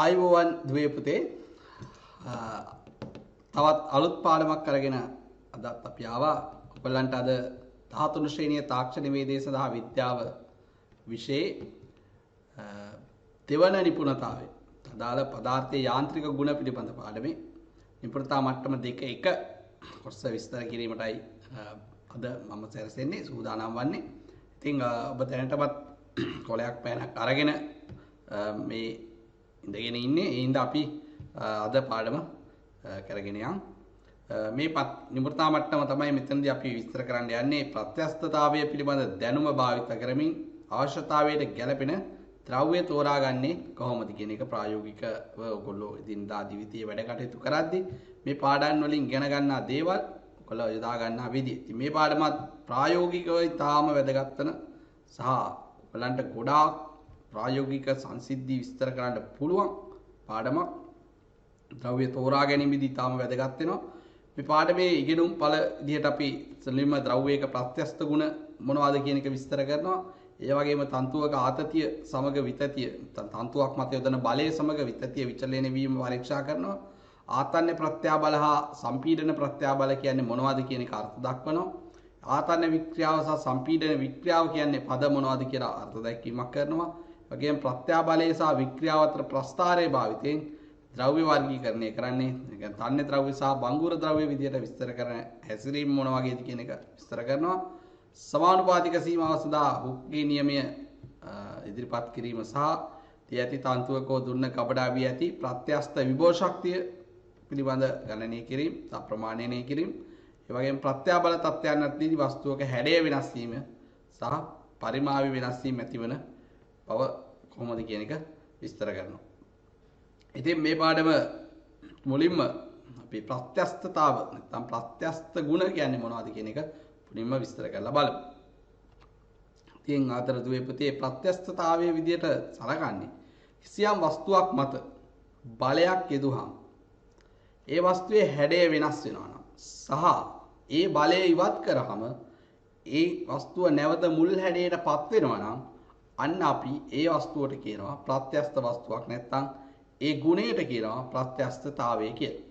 ආයුබෝවන් දුවේ පුතේ තවත් අලුත් පාඩමක් අරගෙන අදත් අපි ආවා ඔයගලන්ට අද 13 ශ්‍රේණියේ තාක්ෂණ නිවේදනය සඳහා විද්‍යාව විෂයේ දෙවන නිපුණතාවය අදාළ පදාර්ථයේ යාන්ත්‍රික ගුණ පිළිබඳ පාඩමේ නිපුණතා මට්ටම 2 කොටස විස්තර කිරීමටයි අද මම සැරසෙන්නේ සූදානම් වන්නේ. ඉතින් ඔබ දැනටමත් කොලයක් පෑනක් අරගෙන මේ ඉඳගෙන ඉන්නේ. ඒ හින්දා අපි අද පාඩම කරගෙන යමු. මේ නිපුණතා මට්ටම තමයි මෙතනදී අපි විස්තර කරන්න යන්නේ. ප්‍රත්‍යස්ථතාවය පිළිබඳ දැනුම භාවිත කරමින් අවශ්‍යතාවයට ගැළපෙන ද්‍රව්‍ය තෝරාගන්නේ කොහොමද කියන එක ප්‍රායෝගිකව ඔයගොල්ලෝ ඉදින්දා ජීවිතයේ වැඩ කටයුතු කරද්දී මේ පාඩම් වලින් ඉගෙන ගන්නා දේවල් ඔයගොල්ලෝ යොදා ගන්නා විදිය. ඉතින් මේ පාඩමත් ප්‍රායෝගිකව ඉතාම වැදගත් වෙන සහ ඔයගලන්ට ගොඩාක් ප්‍රායෝගික සංසිද්ධි විස්තර කරන්න පුළුවන් පාඩමක්. ද්‍රව්‍ය තෝරා ගැනීමෙදී ඉතාම වැදගත් වෙනවා. මේ පාඩමේ ඉගෙනුම් ඵල විදිහට අපි සෙලින්ම ද්‍රව්‍යයක ප්‍රත්‍යස්ථ ගුණ මොනවද කියන එක විස්තර කරනවා. ඒ වගේම තන්තුවක ආතතිය සමග විතතිය තන්තුවක් මත යොදන බලය සමග විතතිය විචලනය වීම පරීක්ෂා කරනවා. ආතන්න ප්‍රත්‍යාබල හා සම්පීඩන ප්‍රත්‍යාබල කියන්නේ මොනවද කියන එක අර්ථ දක්වනවා. ආතන්න වික්‍රියාව සහ සම්පීඩන වික්‍රියාව කියන්නේ පද මොනවද කියලා අර්ථ දැක්වීමක් කරනවා. වගේම ප්‍රත්‍යාබලය සහ වික්‍රියාව අතර ප්‍රස්ථාරයේ භාවිතයෙන් ද්‍රව්‍ය වර්ගීකරණය කරන්නේ. ඒ කියන්නේ තන්‍ය ද්‍රව්‍ය සහ බංගුර ද්‍රව්‍ය විදිහට විස්තර කරන හැසිරීම මොන වගේද කියන එක විස්තර කරනවා. සමානුපාතික සීමාව සඳහා හුක්ගේ නියමය ඉදිරිපත් කිරීම සහ තිය ඇති තන්තුවක දුන්න කබඩා වී ඇති ප්‍රත්‍යස්ථ විභව ශක්තිය පිළිබඳ ගණනය කිරීම සහ ප්‍රමාණනය කිරීම. ඒ වගේම ප්‍රත්‍යාබල තත්ත්වයන් අතරදී වස්තුවක හැඩය වෙනස් වීම සහ පරිමාවි වෙනස් වීම ඇතිවන බව කොහොමද කියන එක විස්තර කරනවා. ඉතින් මේ පාඩම මුලින්ම අපි ප්‍රත්‍යස්ථතාව නැත්නම් ප්‍රත්‍යස්ථ ගුණ කියන්නේ මොනවද කියන එක මුලින්ම විස්තර කරලා බලමු. ඉතින් අතරතුරේ පුතේ ප්‍රත්‍යස්ථතාවයේ විදියට සලකන්නේ කිසියම් වස්තුවක් මත බලයක් යෙදුවහම ඒ වස්තුවේ හැඩය වෙනස් වෙනවා නම් සහ ඒ බලය ඉවත් කරාම ඒ වස්තුව නැවත මුල් හැඩයටපත් වෙනවා නම් අන්න අපි ඒ වස්තුවට කියනවා ප්‍රත්‍යස්ථ වස්තුවක් නැත්නම් ඒ ගුණයට කියනවා ප්‍රත්‍යස්ථතාවය කියලා.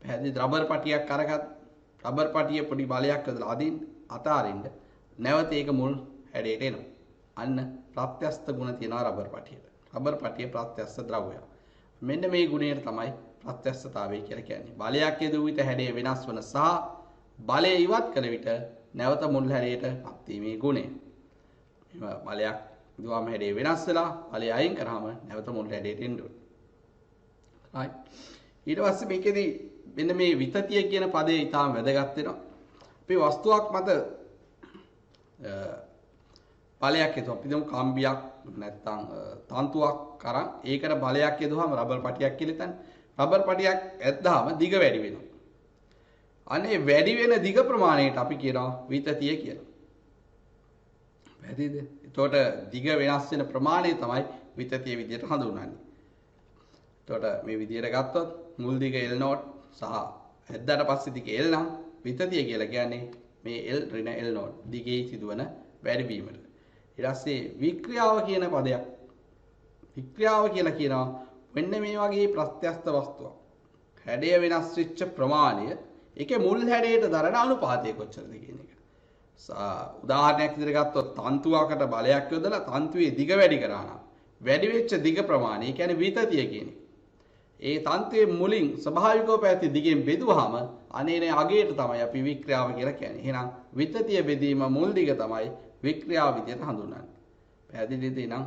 පැහැදිලි රබර් පටියක් අරගත් රබර් පටිය පොඩි බලයක් යොදලා අදින්න අතාරින්න නැවත ඒක මුල් හැඩයට එනවා. අන්න ප්‍රත්‍යස්ථ ගුණ තියෙනවා රබර් පටියට. රබර් පටිය ප්‍රත්‍යස්ථ ද්‍රව්‍යයක්. මෙන්න මේ ගුණයට තමයි ප්‍රත්‍යස්ථතාවය කියලා කියන්නේ. බලයක් යෙදුව විට හැඩය වෙනස් වන සහ බලය ඉවත් කළ විට නැවත මුල් හැඩයට පත් වීමේ ගුණය. මේ බලයක් දුවම හැඩය වෙනස් වෙලා බලය අයින් කරාම නැවත මුල් හැඩයට එන්න ඕනේ. right. ඊට පස්සේ මේකෙදි මෙන්න මේ විතතිය කියන පදේ ඊටාම වැදගත් වෙනවා. අපි වස්තුවක් මත බලයක් යදුවා. අපි දමු කම්බියක් නැත්නම් තන්තුවක් කරන් ඒකට බලයක් යදුවාම රබර් පටියක් කියලා හිතන්න. රබර් පටියක් ඇද්දාම දිග වැඩි වෙනවා. අනේ වැඩි වෙන දිග ප්‍රමාණයට අපි කියනවා විතතිය කියලා. පැහැදිලිද? එතකොට දිග වෙනස් වෙන ප්‍රමාණය තමයි විතතිය විදියට හඳුන්වන්නේ. එතකොට මේ විදියට ගත්තොත් මුල් දිග L නෝට් සහ ඇද්දාට පස්සේ දිග L නම් විතතිය කියලා කියන්නේ මේ L ඍණ L නෝට් දිගේ සිදුවන වැඩිවීමට. ඊට පස්සේ වික්‍රියාව කියන පදයක්. වික්‍රියාව කියලා කියනවා මෙන්න මේ වගේ ප්‍රත්‍යස්ථ වස්තුවක්. හැඩය වෙනස් වෙච්ච ප්‍රමාණය ඒකේ මුල් හැඩයට දරන අනුපාතය කොච්චරද කියන එක. උදාහරණයක් විදිහට ගත්තොත් තන්තුවකට බලයක් යොදලා තන්තුවේ දිග වැඩි කරා නම් වැඩි වෙච්ච දිග ප්‍රමාණය කියන්නේ විතතිය කියන්නේ. ඒ තන්තුවේ මුලින් ස්වභාවිකව පැවති දිගෙන් බෙදුවාම අනේනේ අගයට තමයි අපි වික්‍රියාව කියලා කියන්නේ. එහෙනම් විතතිය බෙදීම මුල් දිග තමයි වික්‍රියාව විදිහට හඳුන්වන්නේ. පැහැදිලිද එහෙනම්?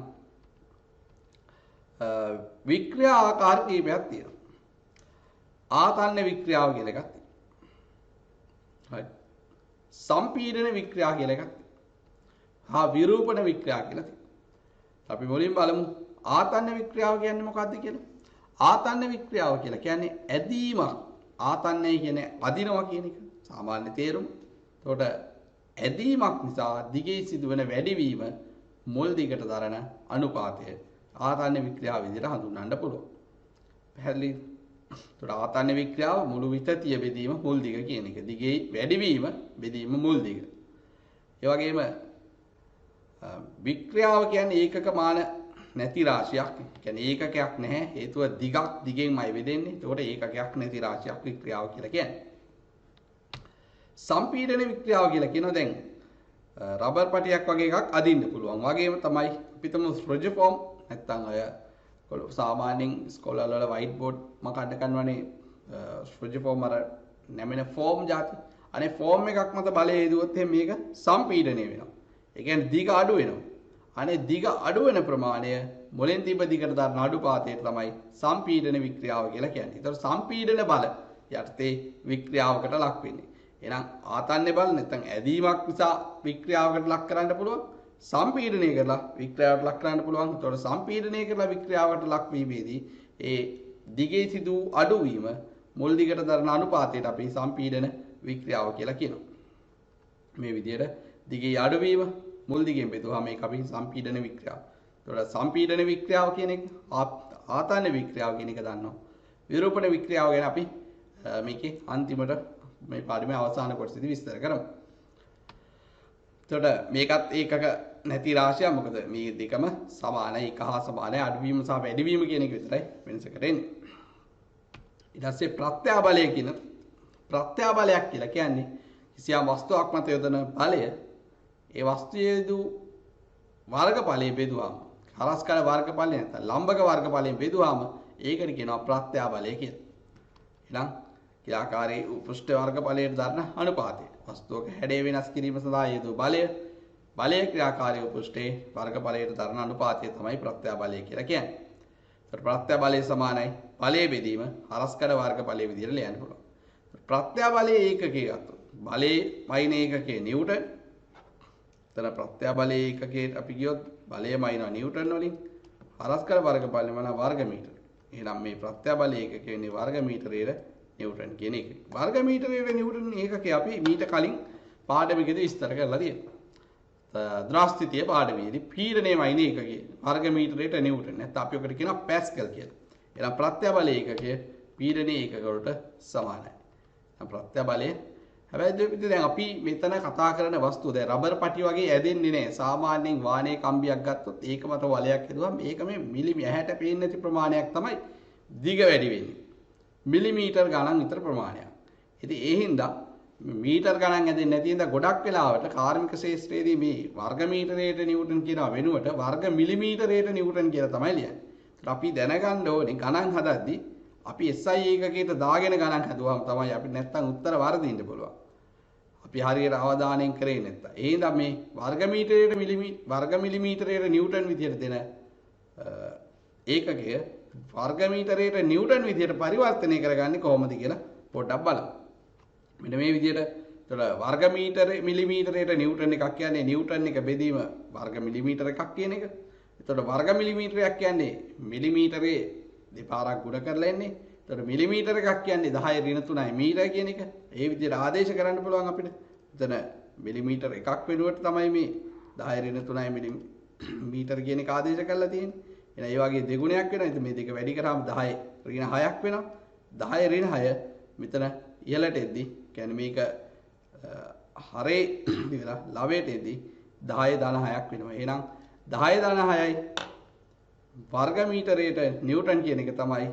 වික්‍රියා ආකාර කීපයක් තියෙනවා. ආතන්න වික්‍රියාව කියලා එකක් තියෙනවා. right. සම්පීඩන වික්‍රියා කියලා එකක් තියෙනවා. හා විරූපණ වික්‍රියා කියලා තියෙනවා. අපි මුලින් බලමු ආතන්න වික්‍රියාව කියන්නේ මොකක්ද කියලා. ආතන්න වික්‍රියාව කියලා කියන්නේ ඇදීමක්. ආතන්නයි කියන්නේ අදිනවා කියන එක. සාමාන්‍ය තේරුම. එතකොට ඇදීමක් නිසා දිගේ සිදුවන වැඩිවීම මුල් දිගට දරන අනුපාතය ආතන්න වික්‍රියාව විදිහට හඳුන්වන්න පුළුවන්. පැහැදිලිද? එතකොට ආතන්න වික්‍රියාව මුළු විතතිය බෙදීම මුල් දිග කියන එක. දිගේ වැඩිවීම බෙදීම මුල් දිග. ඒ වගේම වික්‍රියාව කියන්නේ ඒකක මාන නැති රාශියක්. කියන්නේ ඒකකයක් නැහැ. හේතුව දිගක් දිගෙන්මයි බෙදෙන්නේ. ඒකට ඒකකයක් නැති රාශියක් වික්‍රියාව කියලා කියන්නේ. සම්පීඩන වික්‍රියාව කියලා කියනවා දැන් රබර් පටියක් වගේ එකක් අදින්න පුළුවන්. වගේම තමයි අපිටම රොජර් ෆෝම් නැත්තම් අය සාමාන්‍යයෙන් ඉස්කෝලවල වල වයිට් බෝඩ් මකන්න කරනවනේ රොජර් ෆෝම් අර නැමෙන ෆෝම් જાති. අනේ ෆෝම් එකක් මත බලය යදුවොත් එහෙනම් මේක සම්පීඩනය වෙනවා. ඒ කියන්නේ දිග අඩු වෙනවා. අනේ දිග අඩු වෙන ප්‍රමාණය මොලෙන් තිබ්බ දිගට දාන අඩුපාතයට තමයි සම්පීඩන වික්‍රියාව කියලා කියන්නේ. ඒතර සම්පීඩන බල යටතේ වික්‍රියාවකට ලක් වෙන්නේ. එහෙනම් ආතන්‍ය බල නැත්නම් ඇදීමක් නිසා වික්‍රියාවකට ලක් කරන්න පුළුවන්. සම්පීඩනය කරලා වික්‍රියාවට ලක් කරන්න පුළුවන්. ඒතකොට සම්පීඩනය කරලා වික්‍රියාවට ලක් වීමේදී ඒ දිගේ සිදු අඩුවීම මුල් දිගට දරන අනුපාතයට අපි සම්පීඩන වික්‍රියාව කියලා කියනවා. මේ විදිහට දිගේ අඩුවීම මුල් දිගෙන් බෙදුවාම මේක අපි සම්පීඩන වික්‍රියාව. ඒතකොට සම්පීඩන වික්‍රියාව කියන එක ආතන්‍ය වික්‍රියාව කියන එක දන්නවා. විරූපණ වික්‍රියාව ගැන අපි මේකේ අන්තිමට මේ පාඩමේ අවසාන කොටසේදී විස්තර කරමු. එතකොට මේකත් ඒකක නැති රාශිය මොකද මේ දෙකම සමානයි එක හා සමානයි අඩුවීම සහ වැඩිවීම කියන එක විතරයි වෙනස කරන්නේ. ඊට පස්සේ ප්‍රත්‍යාබලය කියන ප්‍රත්‍යාබලයක් කියලා කියන්නේ කිසියම් වස්තුවක් මත යොදන බලය ඒ වස්තුවේදු වර්ගඵලයේ බෙදුවාම හරස්කඩ වර්ගඵලය නැත්නම් ලම්බක වර්ගඵලයෙන් බෙදුවාම ඒකට කියනවා ප්‍රත්‍යාබලය කියලා. එහෙනම් ක්‍රියාකාරී පෘෂ්ඨ වර්ගඵලයට දරන අනුපාතය. වස්තුවක හැඩය වෙනස් කිරීම සඳහා යෙදු බලය ක්‍රියාකාරී පෘෂ්ඨේ වර්ගඵලයට දරන අනුපාතය තමයි ප්‍රත්‍යාබලය කියලා කියන්නේ. ඒතර ප්‍රත්‍යාබලය සමානයි බලයේ බෙදීම හරස්කඩ වර්ගඵලයේ විදිහට ලියන්න පුළුවන්. ප්‍රත්‍යාබලයේ ඒකකයේ ගත්තොත් බලයේ මයින ඒකකයේ නිව්ටන්. එතන ප්‍රත්‍යාබලයේ ඒකකයට අපි ගියොත් බලය මයිනවා නිව්ටන් වලින් හරස්කඩ වර්ගඵලය මන වර්ග මීටර. එහෙනම් මේ ප්‍රත්‍යාබලයේ ඒකකයේ ඉන්නේ වර්ග මීටරයේ නිව්ටන් කියන එක. වර්ග මීටරයේ නිව්ටන් ඒකකේ අපි මීට කලින් පාඩමකදී විස්තර කරලා තියෙනවා. ද්‍රාස්තිතිය පාඩමේදී පීඩනයමයි නේ ඒකකේ. වර්ග මීටරයට නිව්ටන්. නැත්නම් අපි ඔකට කියනවා පැස්කල් කියලා. එහෙනම් ප්‍රත්‍යාබලයේ ඒකකය පීඩනයේ ඒකක වලට සමානයි. ප්‍රත්‍යාබලය හැබැයි දැන් අපි මෙතන කතා කරන වස්තුව දැන් රබර් පටි වගේ ඇදෙන්නේ නැහැ. සාමාන්‍යයෙන් වානේ කම්බියක් ගත්තොත් ඒක මත වලයක් හදුවම මේක මේ මිලි ඇහැට පේන්නේ නැති ප්‍රමාණයක් තමයි දිග වැඩි වෙන්නේ. මිලිමීටර් ගණන් විතර ප්‍රමාණයක්. ඉතින් ඒ හින්දා මීටර් ගණන් ඇදෙන්නේ නැති හින්දා ගොඩක් වෙලාවට කාර්මික ශාස්ත්‍රයේදී මේ වර්ග මීටරයට නිව්ටන් කියනවා වෙනුවට වර්ග මිලිමීටරයට නිව්ටන් කියලා තමයි ලියන්නේ. අපි දැනගන්න ඕනේ ගණන් හදද්දී අපි SI ඒකකයට දාගෙන ගණන් හදුවාම තමයි අපි නැත්තම් උත්තර වර්ධින්න පුළුවන්. අපි හරියට අවධානයෙන් කරේ නැත්තම්. ඒ හින්දා මේ වර්ග මිලිමීටරයට නිව්ටන් විදියට දෙන ඒකකය වර්ග මීටරයට නිව්ටන් විදියට පරිවර්තනය කරගන්නේ කොහොමද කියලා පොඩ්ඩක් බලමු. මෙන්න මේ විදියට එතකොට වර්ග මිලිමීටරයට නිව්ටන් එකක් කියන්නේ නිව්ටන් එක බෙදීම වර්ග මිලිමීටර එකක් කියන එක. එතකොට වර්ග මිලිමීටරයක් කියන්නේ මිලිමීටරේ දෙපාරක් ගුණ කරලා එන්නේ. එතකොට මිලිමීටර එකක් කියන්නේ 10 ඍණ 3යි මීටර කියන එක. ඒ විදියට ආදේශ කරන්න පුළුවන් අපිට. එතන මිලිමීටර එකක් වෙනුවට තමයි මේ 10 ඍණ 3යි මිලිමීටර කියන එක ආදේශ කරලා තියෙන්නේ. එහෙනම් ඒ වගේ දෙගුණයක් වෙනවා. ඉතින් මේ දෙක වැඩි කරාම 10 ඍණ 6ක් වෙනවා. 10 ඍණ 6 මෙතන ඉහළට එද්දි කියන්නේ මේක හරේ ඉවලා ලවයට එද්දි 10 ධන 6ක් වෙනවා. එහෙනම් 10 ධන 6යි වර්ග මීටරයට නිව්ටන් කියන එක තමයි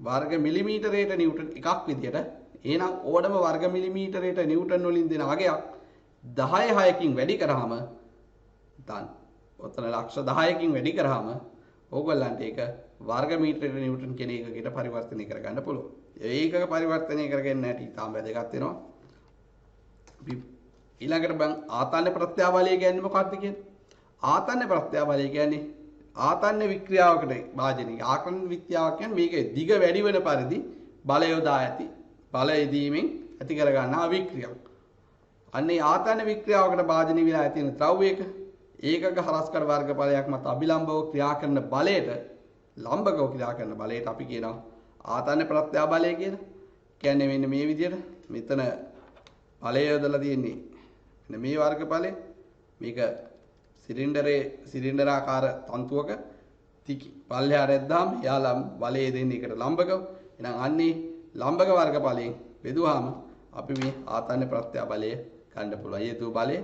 වර්ග මිලිමීටරයට නිව්ටන් එකක් විදියට. එහෙනම් ඕනම වර්ග මිලිමීටරයට නිව්ටන් වලින් දෙන අගයක් 10 6කින් වැඩි කරාම දැන් ඔතන ලක්ෂ 10කින් වැඩි කරාම ඕගොල්ලන්ට ඒක වර්ග මීටරයට නිව්ටන් කියන එකකට පරිවර්තනය කරගන්න පුළුවන්. ඒකක පරිවර්තනය කරගන්න හැටි තාම වැදගත් වෙනවා. ඊළඟට බං ආතන්‍ය ප්‍රත්‍යාබලය කියන්නේ මොකක්ද කියන්නේ? ආතන්‍ය ප්‍රත්‍යාබලය කියන්නේ ආතන්‍ය වික්‍රියාවකට භාජනය. ආතන්‍ය වික්‍රියාව කියන්නේ මේකේ දිග වැඩි වෙන පරිදි බලය යොදා ඇති බල යෙදීමෙන් ඇති කරගන්නා වික්‍රියාවක්. අන්නේ ආතන්‍ය වික්‍රියාවකට භාජනය වෙලා ඇති වෙන ද්‍රව්‍යයක ඒකක හරස්කඩ වර්ගඵලයක් මත අභිලම්බව ක්‍රියා කරන බලයට ලම්බකව ක්‍රියා කරන බලයට අපි කියනවා ආතන්‍ය ප්‍රත්‍යාබලය කියලා. කියන්නේ මෙන්න මේ විදිහට මෙතන බලය යොදලා තියෙන්නේ. මෙන්න මේ වර්ගඵලය මේක සිලින්ඩරාකාර තන්තුවක තිකි පල්ලෙහාට ඇද්දාම යාලම් බලය දෙන්නේ එකට ලම්බකව. එහෙනම් අන්නේ ලම්බක වර්ගඵලයෙන් බෙදුවාම අපි මේ ආතන්‍ය ප්‍රත්‍යාබලය ගන්න පුළුවන්. හේතු බලය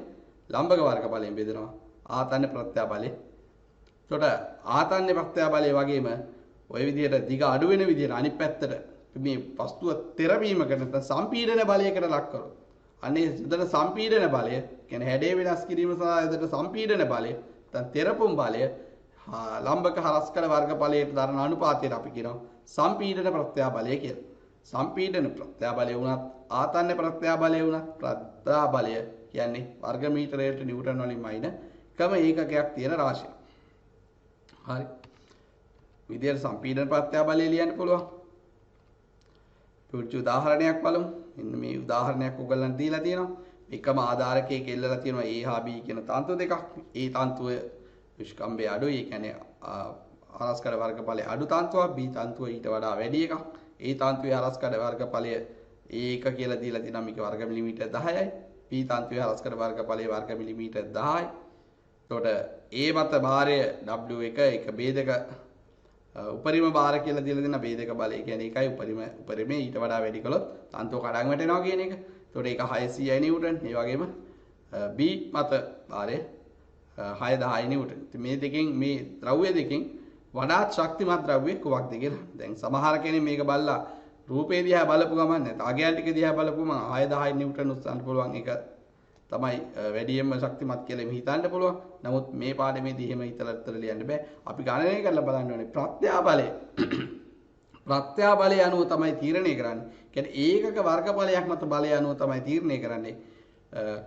ලම්බක වර්ගඵලයෙන් බෙදෙනවා. ආතන්‍ය ප්‍රත්‍යාබලය එතකොට ආතන්‍ය ප්‍රත්‍යා බලය වගේම ওই විදිහට දිග අඩු වෙන විදිහට අනිත් පැත්තට මේ වස්තුව තෙරපීමකට නැත්නම් සම්පීඩන බලයකට ලක් කරොත් අනේ එතන සම්පීඩන බලය කියන්නේ හැඩය වෙනස් කිරීම සඳහා එතන සම්පීඩන බලය නැත්නම් තෙරපුම් බලය ලම්බක හරස්කඩ වර්ගඵලයට දරන අනුපාතයට අපි කියනවා සම්පීඩන ප්‍රත්‍යා බලය කියලා. සම්පීඩන ප්‍රත්‍යා බලය වුණත් ආතන්‍ය ප්‍රත්‍යා බලය වුණත් ප්‍රත්‍යා බලය කියන්නේ වර්ග මීටරයට නිව්ටන් වලින් මයින එකම ඒකකයක් තියෙන රාශිය. හරි. විදියට සම්පීඩන ප්‍රත්‍යා බලය ලියන්න පුළුවන්. පුංචි උදාහරණයක් බලමු. මෙන්න මේ උදාහරණයක් ඔයගලන්ට දීලා තියෙනවා. එකම ආධාරකයක එල්ලලා තියෙනවා A හා B කියන තන්තු දෙකක්. ඒ තන්තුවේ විස්කම්භය අඩුයි. ඒ කියන්නේ හරස්කඩ වර්ගඵලය අඩු තන්තුවක්. B තන්තුව ඊට වඩා වැඩි එකක්. ඒ තන්තුවේ හරස්කඩ වර්ගඵලය A1 කියලා දීලා තියෙනවා. මේක වර්ග මිලිමීටර් 10යි. B තන්තුවේ හරස්කඩ වර්ගඵලය වර්ග මිලිමීටර් 10යි. එතකොට A මත භාරය W1 එක B2 උපරිම භාර කියලා දීලා දෙන B2 බලය කියන්නේ ඒකයි උපරිමේ ඊට වඩා වැඩි කළොත් තන්තුව කඩන් වැටෙනවා කියන එක. එතකොට ඒක 600යි නිව්ටන්. ඒ වගේම B මත භාරය 610යි නිව්ටන්. ඉතින් මේ දෙකෙන් මේ ද්‍රව්‍ය දෙකෙන් වඩාත් ශක්තිමත් ද්‍රව්‍ය කුමක්ද කියලා. දැන් සමහර කෙනෙක් මේක බලලා රූපේ දිහා බලපු ගමන් නැත්නම් අගයන් ටික දිහා බලපුවම 610 නිව්ටන් උස්සන්න පුළුවන් එක තමයි වැඩියෙන්ම ශක්තිමත් කියලා එමෙ හිතන්න පුළුවන්. නමුත් මේ පාඩමේදී එහෙම හිතලා ලියන්න බෑ. අපි ගණනය කරලා බලන්න ඕනේ ප්‍රත්‍යා බලය. ප්‍රත්‍යා බලය අනුව තමයි තීරණය කරන්නේ. කියන්නේ ඒකක වර්ගඵලයක් මත බලය අනුව තමයි තීරණය කරන්නේ.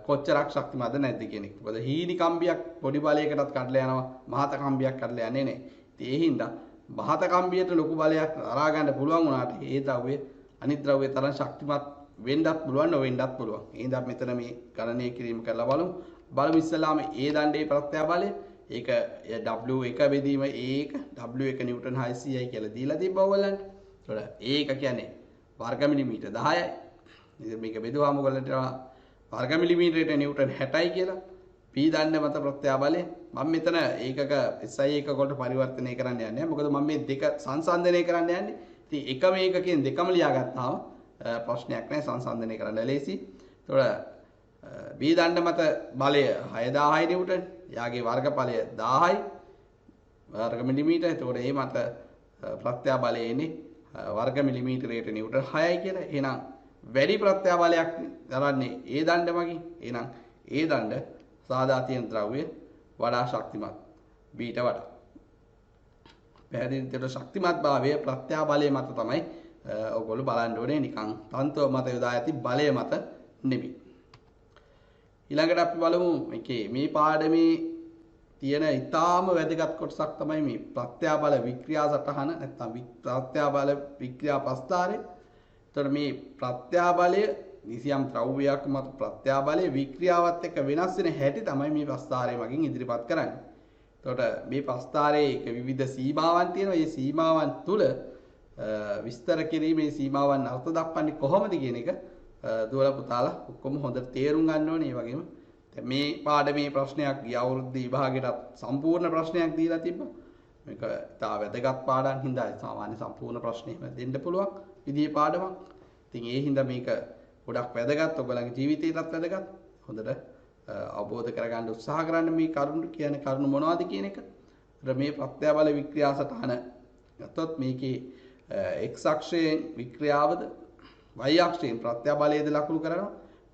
කොච්චරක් ශක්තිමත්ද නැද්ද කියන එක. මොකද හීනි කම්බියක් පොඩි බලයකටත් කඩලා යනවා. මහත කම්බියක් කඩලා යන්නේ නැහැ. ඉතින් ඒ හින්දා මහත කම්බියට ලොකු බලයක් අරා ගන්න පුළුවන් වුණාට ඒ ද්‍රව්‍ය අනිත් ද්‍රව්‍ය තරම් ශක්තිමත් වෙන්නත් පුළුවන් නොවෙන්නත් පුළුවන්. ඒ හින්දා මෙතන මේ ගණනය කිරීම කරලා බලමු. බලමු ඉස්සලාම A දණ්ඩේ ප්‍රත්‍යා බලය. ඒක W1 බෙදීම A1 W1 නිව්ටන් 600යි කියලා දීලා තිබ්බා ඔයගලන්ට. ඒතකොට ඒක කියන්නේ වර්ග මිලිමීටර් 10යි. ඉතින් මේක බෙදුවාම ඔයගලන්ට වර්ග මිලිමීටරයට නිව්ටන් 60යි කියලා. P දණ්ඩ මත ප්‍රත්‍යා බලය. මම මෙතන ඒකක SI එකක වලට පරිවර්තනය කරන්න යන්නේ. මොකද මම මේ දෙක සංසන්දනය කරන්න යන්නේ. ඉතින් එකම ඒකකෙන් දෙකම ලියාගත්තාම ප්‍රශ්නයක් නැහැ සංසන්දනය කරන්න ලේසි. ඒතකොට B දණ්ඩ මත බලය 6000යි නිව්ටන්. යාගේ වර්ගඵලය 1000යි වර්ග මිලිමීටර. ඒතකොට ඒ මත ප්‍රත්‍යා බලය එන්නේ වර්ග මිලිමීටරයට නිව්ටන් 6යි කියලා. එහෙනම් වැඩි ප්‍රත්‍යා බලයක් දරන්නේ A දණ්ඩ මගින්. එහෙනම් A දණ්ඩ සාදා තියෙන ද්‍රව්‍ය වඩා ශක්තිමත් B ට වඩා. පැහැදිලි විදිහට ශක්තිමත් භාවය ප්‍රත්‍යා බලය මත තමයි ඔයගොල්ලෝ බලන්න ඕනේ. නිකන් තන්තුව මත යොදා ඇති බලය මත නෙමෙයි. ඊළඟට අපි බලමු මේ පාඩමේ තියෙන ඊටාම වැදගත් කොටසක් තමයි මේ ප්‍රත්‍යා බල වික්‍රියා සටහන නැත්නම් ප්‍රත්‍යා බල වික්‍රියා ප්‍රස්ථාරය. එතකොට මේ ප්‍රත්‍යා බලය කිසියම් ද්‍රව්‍යයක් මත ප්‍රත්‍යා බලය වික්‍රියාවත් එක්ක වෙනස් වෙන හැටි තමයි මේ ප්‍රස්ථාරය මගින් ඉදිරිපත් කරන්නේ. එතකොට මේ ප්‍රස්ථාරයේ විවිධ සීමාවන් තියෙනවා. මේ සීමාවන් තුල විස්තර කිරීමේ සීමාවන් අර්ථ දක්වන්නේ කොහොමද කියන එක දුවලා පුතාලා ඔක්කොම හොඳට තේරුම් ගන්න ඕනේ. ඒ වගේම දැන් මේ පාඩමේ ප්‍රශ්නයක් ගිය අවුරුද්දේ විභාගයටත් සම්පූර්ණ ප්‍රශ්නයක් දීලා තිබ්බා. මේක තා වැදගත් පාඩම් හින්දා සාමාන්‍ය සම්පූර්ණ ප්‍රශ්නෙ දෙන්න පුළුවන් විදිහේ පාඩමක්. ඉතින් ඒ හින්දා මේක ගොඩක් වැදගත්. ඔයගලගේ ජීවිතේටත් වැදගත්. හොඳට අවබෝධ කරගන්න උත්සාහ කරන්න මේ කරුණු කියන්නේ කරුණු මොනවද කියන එක. මේ ප්‍රත්‍යා බල වික්‍රියා සටහන ගත්තොත් මේකේ x අක්ෂයෙන් වික්‍රියාවද y අක්ෂයෙන් ප්‍රත්‍යා බලයද ලකුණු කරනවා.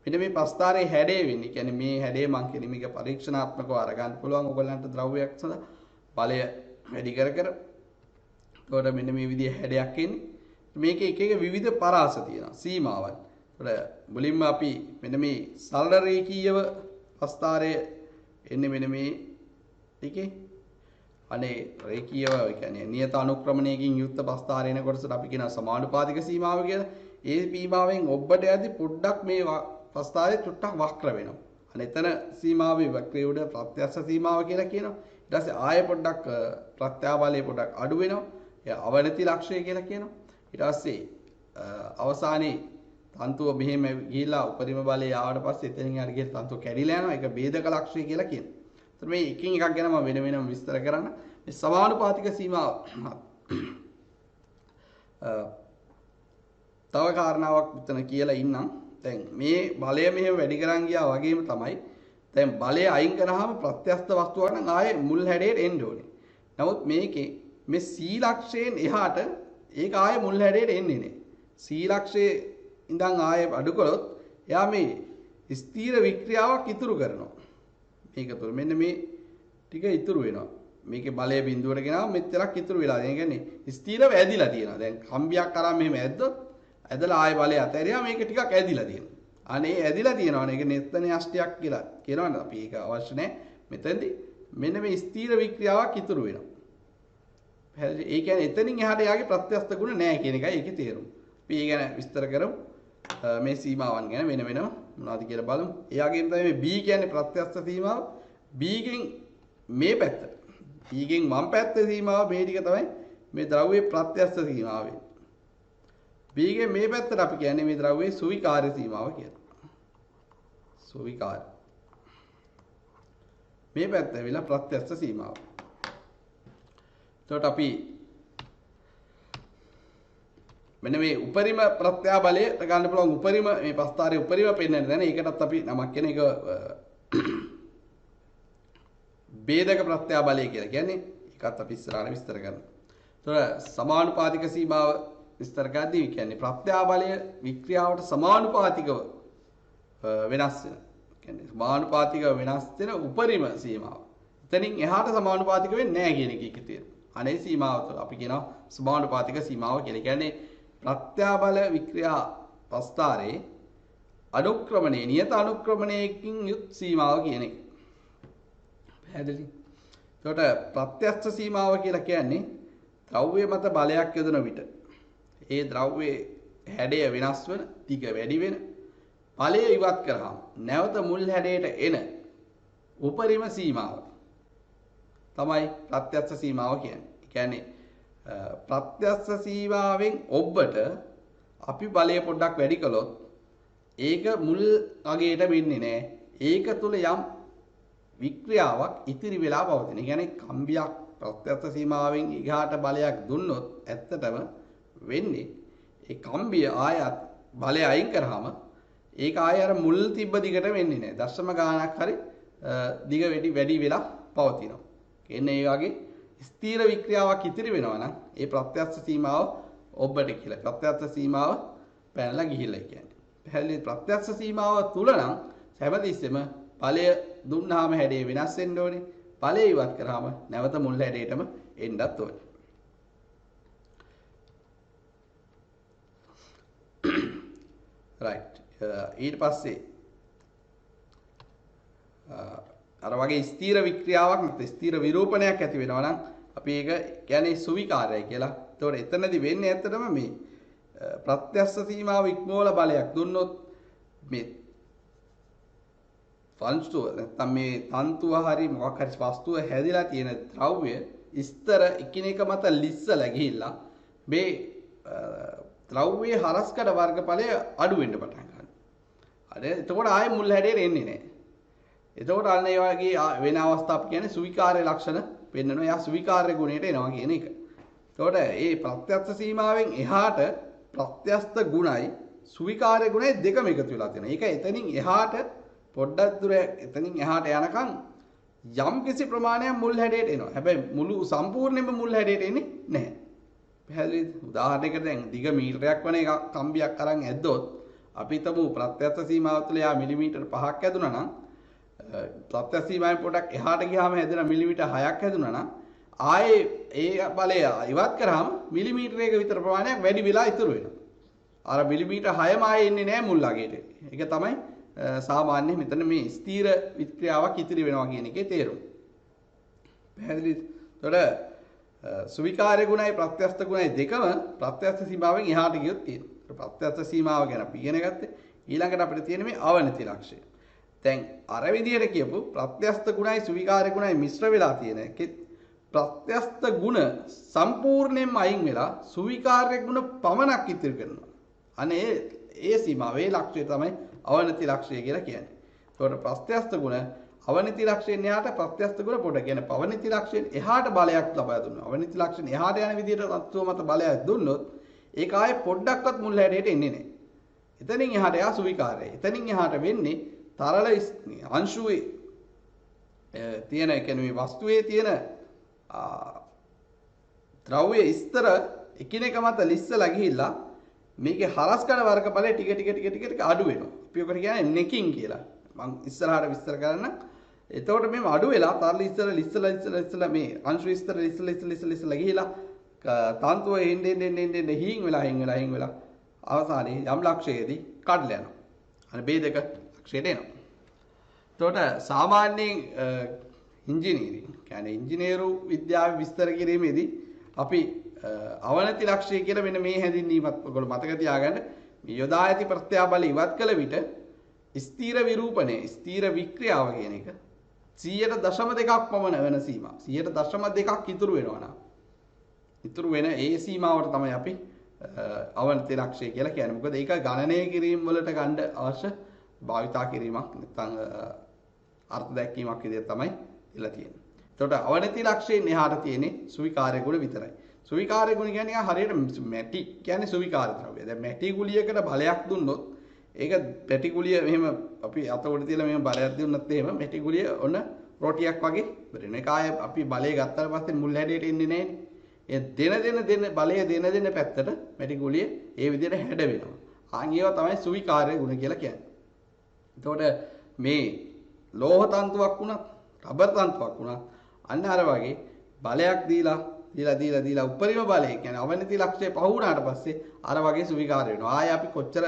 මෙන්න මේ ප්‍රස්ථාරයේ හැඩය වෙන්නේ. කියන්නේ මේ හැඩය මම කියන්නේ මේක පරීක්ෂණාත්මකව අරගන්න පුළුවන් ඔයගලන්ට ද්‍රව්‍යයක් සඳහා බලය වැඩි කර කර. එතකොට මෙන්න මේ විදිහේ හැඩයක් එන්නේ. මේකේ එක එක විවිධ පරාස තියෙනවා සීමාවන්. එතකොට මුලින්ම අපි මෙන්න මේ සරල රේඛීයව ප්‍රස්ථාරය එන්නේ මෙන්න මේ ටිකේ. අනේ රේඛීයව කියන්නේ නියත අනුක්‍රමණයකින් යුක්ත ප්‍රස්ථාරයන කොටසට අපි කියනවා සමානුපාතික සීමාව කියලා. ඒ සීමාවෙන් ඔබට යද්දි පොඩ්ඩක් මේ ප්‍රස්ථාරය චුට්ටක් වක්‍ර වෙනවා. අනේ එතන සීමාවේ වක්‍රයේ උඩ ප්‍රත්‍යක්ෂ සීමාව කියලා කියනවා. ඊට පස්සේ ආයෙ පොඩ්ඩක් ප්‍රත්‍යා බලය පොඩ්ඩක් අඩු වෙනවා. ඒ අවනති ලක්ෂය කියලා කියනවා. ඊට පස්සේ අවසානයේ තන්තුව මෙහෙම ගිහිලා උපරිම බලය ආවට පස්සේ එතනින් හරි ගිහින් තන්තුව කැඩිලා යනවා. ඒක ભેදක ලක්ෂය කියලා කියනවා. එතකොට මේ එකින් එකක් ගැන මම වෙන වෙනම විස්තර කරන්න. මේ සමානුපාතික සීමාව තව කාරණාවක් මෙතන කියලා ඉන්නම්. දැන් මේ බලය මෙහෙම වැඩි කරන් ගියා වගේම තමයි දැන් බලය අයින් කරාම ප්‍රත්‍යස්ත වස්තුවක් නම් ආයේ මුල් හැඩයට එන්න ඕනේ. නමුත් මේකේ මේ C ලක්ෂයෙන් එහාට ඒක ආයේ මුල් හැඩයට එන්නේ නැහැ. C ලක්ෂයේ ඉඳන් ආයේ අඩු කළොත් එයා මේ ස්ථීර වික්‍රියාවක් ඉතුරු කරනවා. මේක තුළ මෙන්න මේ ටික ඉතුරු වෙනවා. මේකේ බලය බිඳුවට ගෙනාව මෙච්චරක් ඉතුරු වෙලා. ඒ කියන්නේ ස්ථීරව ඇදිලා තියෙනවා. දැන් කම්බියක් අරන් මෙහෙම ඇද්දොත් ඇදලා ආයේ බලය අතහැරියා මේක ටිකක් ඇදිලා තියෙනවා. අනේ ඇදිලා තියෙනවනේ. ඒක නෙත්තනේ අෂ්ටයක් කියලා කියනවනේ. අපි ඒක අවශ්‍ය නැහැ. මෙතනදී මෙන්න මේ ස්ථීර වික්‍රියාවක් ඉතුරු වෙනවා. ඒ කියන්නේ එතනින් එහාට යාගේ ප්‍රත්‍යස්ත ගුණ නැහැ කියන එකයි ඒකේ තේරුම. අපි ඒ ගැන විස්තර කරමු. මේ සීමාවන් ගැන වෙන වෙනම මොනවද කියලා බලමු. එයාගෙන් තමයි මේ B කියන්නේ ප්‍රත්‍යස්ත සීමාව. B ගෙන් මේ පැත්ත. B ගෙන් වම් පැත්තේ සීමාව මේ ටික තමයි මේ ද්‍රව්‍යයේ ප්‍රත්‍යස්ත සීමාව වෙන්නේ. B ගෙන් මේ පැත්තට අපි කියන්නේ මේ ද්‍රව්‍යයේ සුවිකාර්ය සීමාව කියලා. සුවිකාර්ය. මේ පැත්ත ඇවිල්ලා ප්‍රත්‍යස්ත සීමාව. එතකොට අපි මෙන්න මේ උපරිම ප්‍රත්‍යාබලය ගන්න පුළුවන් උපරිම මේ ප්‍රස්ථාරයේ උපරිම පෙන්වන්න දැන ඒකටත් අපි නමක් කියන එක ભેදක ප්‍රත්‍යාබලය කියලා කියන්නේ ඒකත් අපි ඉස්සරහට විස්තර කරනවා. එතකොට සමානුපාතික සීමාව විස්තර කරද්දී කියන්නේ ප්‍රත්‍යාබලය වික්‍රියාවට සමානුපාතිකව වෙනස් වෙන. කියන්නේ සමානුපාතිකව වෙනස් වෙන උපරිම සීමාව. එතනින් එහාට සමානුපාතික වෙන්නේ නැහැ කියන එක ඒකේ තියෙනවා. අනේ සීමාව තුළ අපි කියනවා සමානුපාතික සීමාව කියලා. කියන්නේ ප්‍රත්‍යාබල වික්‍රියා ප්‍රස්ථාරයේ අනුක්‍රමණයේ නියත අනුක්‍රමණයකින් යුත් සීමාව කියන එක. පැහැදිලි? එතකොට ප්‍රත්‍යස්ත සීමාව කියලා කියන්නේ ද්‍රව්‍ය මත බලයක් යොදන විට ඒ ද්‍රව්‍යයේ හැඩය වෙනස් වෙන, දිග වැඩි වෙන, ඵලය ඉවත් කරාම නැවත මුල් හැඩයට එන උපරිම සීමාව තමයි ප්‍රත්‍යස්ත සීමාව කියන්නේ. ඒ කියන්නේ ප්‍රත්‍යස්ත සීමාවෙන් ඔබට අපි බලය පොඩ්ඩක් වැඩි කළොත් ඒක මුල් අගයට වෙන්නේ නැහැ. ඒක තුල යම් වික්‍රියාවක් ඉතිරි වෙලා පවතින. ඒ කියන්නේ කම්බියක් ප්‍රත්‍යස්ත සීමාවෙන් ඊගාට බලයක් දුන්නොත් ඇත්තටම වෙන්නේ ඒ කම්බිය ආයත් බලය අයින් කරාම ඒක ආය අර මුල් තිබ්බ දිගට වෙන්නේ නැහැ. දශම ගානක් හරි දිග වැඩි වෙලා පවතිනවා. එන්නේ ඒ වගේ ස්ථීර වික්‍රියාවක් ඉතිරි වෙනවා නම් ඒ ප්‍රත්‍යස්ත සීමාව ඔබට කියලා. ප්‍රත්‍යස්ත සීමාව පැනලා ගිහිල්ලා කියන්නේ. පැහැදිලි ප්‍රත්‍යස්ත සීමාව තුල නම් හැමතිස්සෙම ඵලය දුන්නාම හැඩය වෙනස් වෙන්න ඕනේ. ඵලය ඉවත් කරාම නැවත මුල් හැඩයටම එන්නත් ඕනේ. right. ඊට පස්සේ අර වගේ ස්ථීර වික්‍රියාවක් නැත්නම් ස්ථීර විරූපණයක් ඇති වෙනවා නම් අපි ඒක කියන්නේ සුවිකාරය කියලා. ඒතකොට එතනදී වෙන්නේ ඇත්තටම මේ ප්‍රත්‍යස්ත සීමාව ඉක්මවල බලයක් දුන්නොත් මේ වංශුව නැත්නම් මේ තන්තුව හරි මොකක් හරි වස්තුව හැදිලා තියෙන ද්‍රව්‍ය ස්තර එකිනෙක මත ලිස්සලා ගිහිල්ලා මේ ද්‍රව්‍යයේ හරස්කඩ වර්ගඵලය අඩු වෙන්න පටන් ගන්නවා. හරි. එතකොට ආයේ මුල් හැඩයට එන්නේ නැහැ. එතකොට අන්න ඒ වගේ වෙන අවස්ථාවක් කියන්නේ සුවිකාර්ය ලක්ෂණ පෙන්වනවා. එයා සුවිකාර්ය ගුණයට එනවා කියන එක. එතකොට මේ ප්‍රත්‍යස්ත සීමාවෙන් එහාට ප්‍රත්‍යස්ත ගුණයි සුවිකාර්ය ගුණයි දෙකම එකතු වෙලා තියෙනවා. ඒක එතනින් එහාට පොඩ්ඩක් දුර එතනින් එහාට යනකම් යම් කිසි ප්‍රමාණයක් මුල් හැඩයට එනවා. හැබැයි මුළු සම්පූර්ණයෙන්ම මුල් හැඩයට එන්නේ නැහැ. පැහැදිලිද? උදාහරණයකට දැන් දිග මීටරයක් වන එක කම්බියක් අරන් ඇද්දොත් අපි තමු ප්‍රත්‍යස්ත සීමාව තුළ යා මිලිමීටර 5ක් ඇදුනා නම් ප්‍රත්‍යස්ත සීමාවෙන් පොඩක් එහාට ගියාම හැදෙන මිලිමීටර 6ක් හැදුනා නම් ආයේ ඒ බලය ඉවත් කරාම මිලිමීටරයක විතර ප්‍රමාණයක් වැඩි වෙලා ඉතුරු වෙනවා. අර මිලිමීටර 6ම ආයේ එන්නේ නැහැ මුල් අගයට. ඒක තමයි සාමාන්‍ය මෙතන මේ ස්ථීර වික්‍රියාවක් ඉතිරි වෙනවා කියන එකේ තේරුම. පැහැදිලිද? එතකොට සුවිකාර්ය ගුණයි ප්‍රත්‍යස්ත ගුණයි දෙකම ප්‍රත්‍යස්ත සීමාවෙන් එහාට ගියොත් තියෙනවා. ප්‍රත්‍යස්ත සීමාව ගැන අපි ඉගෙන ගත්තේ. ඊළඟට අපිට තියෙන මේ අවනති ලක්ෂය. දැන් අර විදියට කියපු ප්‍රත්‍යස්ත ගුණයි සුවිකාර්ය ගුණයි මිශ්‍ර වෙලා තියෙන එකෙත් ප්‍රත්‍යස්ත ගුණ සම්පූර්ණයෙන්ම අයින් වෙලා සුවිකාර්ය ගුණ පමණක් ඉතිරි කරනවා. අනේ ඒ සීමාවේ ලක්ෂය තමයි අවනති ලක්ෂය කියලා කියන්නේ. ඒකට ප්‍රත්‍යස්ත ගුණ අවනති ලක්ෂයෙන් එහාට ප්‍රත්‍යස්ත ගුණ පොඩ කියන්නේ පවනති ලක්ෂයෙන් එහාට බලයක් ලබා දුන්නා. අවනති ලක්ෂයෙන් එහාට යන විදියට තත්ත්ව මත බලයක් දුන්නොත් ඒක ආයේ පොඩ්ඩක්වත් මුල් හැඩයට එන්නේ නැහැ. එතනින් එහාට යා සුවිකාර්යයි. එතනින් එහාට වෙන්නේ තරල අංශුවේ තියෙන කියන්නේ මේ වස්තුවේ තියෙන ද්‍රව්‍ය ස්තර එකිනෙක මත ලිස්සලා ගිහිල්ලා මේකේ හරස්කඩ වර්ගඵලය ටික ටික අඩු වෙනවා. අපි ඔකට කියන්නේ නෙකින් කියලා. මම ඉස්සරහට විස්තර කරන්න. එතකොට මේ අඩු වෙලා තරල ඉස්සලා මේ අංශු විස්තර ඉස්සලා ගිහිලා තන්තුව එන්නේ හීන් වෙලා අවසානයේ යම් ලක්ෂයේදී කඩලා යනවා. අනේ බේදක ලක්ෂයට එනවා. එතකොට සාමාන්‍යයෙන් ඉංජිනේරින් කියන්නේ ඉංජිනේරු විද්‍යාවේ විස්තර කිරීමේදී අපි අවනති ලක්ෂය කියලා මෙන්න මේ හැඳින්වීමත් ඔයගොල්ලෝ මතක තියාගන්න. මේ යොදා ඇති ප්‍රත්‍යාබල ඉවත් කළ විට ස්ථීර විරූපණය ස්ථීර වික්‍රියාව කියන එක 100.2ක් පමණ වෙන සීමා 100.2ක් ඉතුරු වෙනවා නම් ඉතුරු වෙන ඒ සීමාවට තමයි අපි අවනති ලක්ෂය කියලා කියන්නේ. මොකද ඒක ගණනය කිරීම වලට ගන්න අවශ්‍ය භාවිතා කිරීමක් නැත්නම් අර්ථ දැක්වීමක් විදිහට තමයි ඉලා තියෙන්නේ. එතකොට අවනති ලක්ෂයෙන් එහාට තියෙන්නේ සුවිකාර්ය ගුණ විතරයි. සුවිකාර්ය ගුණ කියන්නේ හරියට මැටි කියන්නේ සුවිකාර්ය ද්‍රව්‍ය. දැන් මැටි ගුලියකට බලයක් දුන්නොත් ඒක මැටි ගුලිය මෙහෙම අපි අත උඩ තියලා මෙහෙම බලයක් දුන්නොත් එහෙම මැටි ගුලිය ඔන්න රොටියක් වගේ වෙන එක ආයේ අපි බලය ගත්තාට පස්සේ මුල් හැඩයට එන්නේ නැහැනේ. ඒ දෙන බලය දෙන පැත්තට මැටි ගුලිය ඒ විදිහට හැඩ වෙනවා. ආන් ඒවා තමයි සුවිකාර්ය ගුණ කියලා කියන්නේ. එතකොට මේ ලෝහ තන්තුවක් වුණත් රබර් තන්තුවක් වුණත් අන්න අර වගේ බලයක් දීලා උපරිම බලය කියන්නේ අවනති ලක්ෂය පහ වුණාට පස්සේ අර වගේ සුවිකාර්ය වෙනවා. ආයේ අපි කොච්චර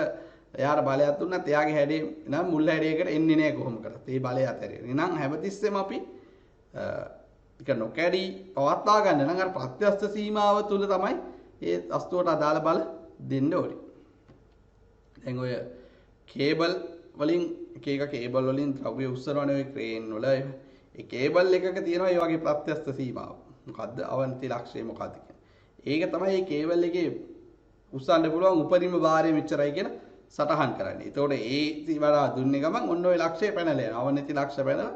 එයාට බලයක් දුන්නත් එයාගේ හැඩේ නම් මුල් හැඩයකට එන්නේ නැහැ කොහොම කරත්. ඒ බලය අතරින්. එහෙනම් හැමතිස්සෙම අපි ඒක නොකැඩි පවත්වා ගන්න නම් අර ප්‍රත්‍යස්ත සීමාව තුල තමයි ඒ වස්තුවට අදාළ බල දෙන්න ඕනේ. දැන් ඔය කේබල් වලින් එක කේබල් වලින් ද්‍රව්‍ය උස්සනවනේ ඔය ක්‍රේන් වල ඒ කේබල් එකක තියෙනවා ඒ වගේ ප්‍රත්‍යස්ත සීමාව. මොකද්ද අවනති ලක්ෂය මොකද්ද කියන්නේ. ඒක තමයි මේ කේබල් එකේ උස්සන්න පුළුවන් උපරිම භාරය මෙච්චරයි කියලා සටහන් කරන්නේ. ඒතකොට ඒ වඩා දුන්නේ ගමන් ඔන්න ඔය ලක්ෂය පැනලා යනවා. අවනති ලක්ෂය පැනලා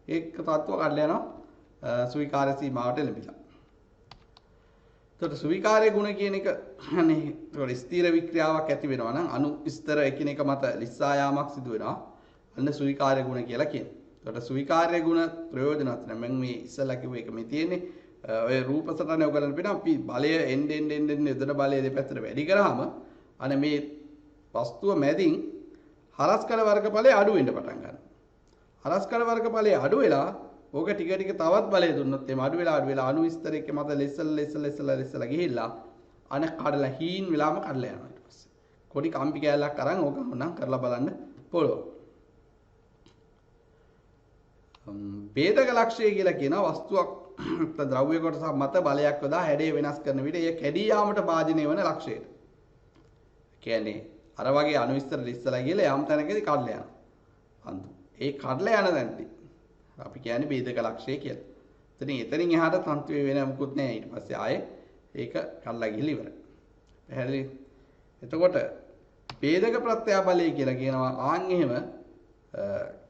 ඒක තත්ත්ව කඩලා යනවා සුවිකාර්ය සීමාවට ලැබිලා. එතකොට සුවිකාර්ය ගුණ කියන එක අනේ ඒතකොට ස්ථීර වික්‍රියාවක් ඇති වෙනවා නම් අණු ස්තර එකිනෙක මත ලිස්සා යාමක් සිදු වෙනවා. අන්න සුවිකාර්ය ගුණ කියලා කියනවා. එතකොට සුවිකාර්ය ගුණ ප්‍රයෝජනවත් නම් මම මේ ඉස්සලා කිව්ව එක මේ තියෙන්නේ ඔය රූප සටහන ඔයගලන්ට පේනවා අපි බලය එන්න යොදන බලය දෙපැත්තට වැඩි කරාම අනේ මේ වස්තුව මැදින් හරස්කඩ වර්ගඵලය අඩු වෙන්න පටන් ගන්නවා. හරස්කඩ වර්ගඵලය අඩු වෙලා ඕක ටික තවත් බලය දුන්නොත් එහම අඩු වෙලා අණු විස්තර එක මත ලෙස්සලා ගිහිල්ලා අන කඩලා හීන් වෙලාම කඩලා යනවා ඊට පස්සේ. කොඩි කම්පි කෑල්ලක් අරන් ඕක මොනම් කරලා බලන්න පුළුවන්. ભેදක ලක්ෂය කියලා කියන වස්තුවක් ද්‍රව්‍ය කොටසක් මත බලයක් යොදා හැඩය වෙනස් කරන විට එය කැඩී යාමට භාජනය වන ලක්ෂයට. කියන්නේ අර වගේ අණු විස්තර ලිස්සලා ගිහලා යම් තැනකදී කඩලා යනවා. අන්තු. ඒ කඩලා යන තැනදී අපි කියන්නේ ભેදක ලක්ෂය කියලා. එතනින් එහාට තන්තුවේ වෙන මොකුත් නැහැ. ඊට පස්සේ ආයේ ඒක කඩලා ගිහලා ඉවරයි. පැහැදිලි? එතකොට ભેදක ප්‍රත්‍යාබලය කියලා කියනවා ආන් එහෙම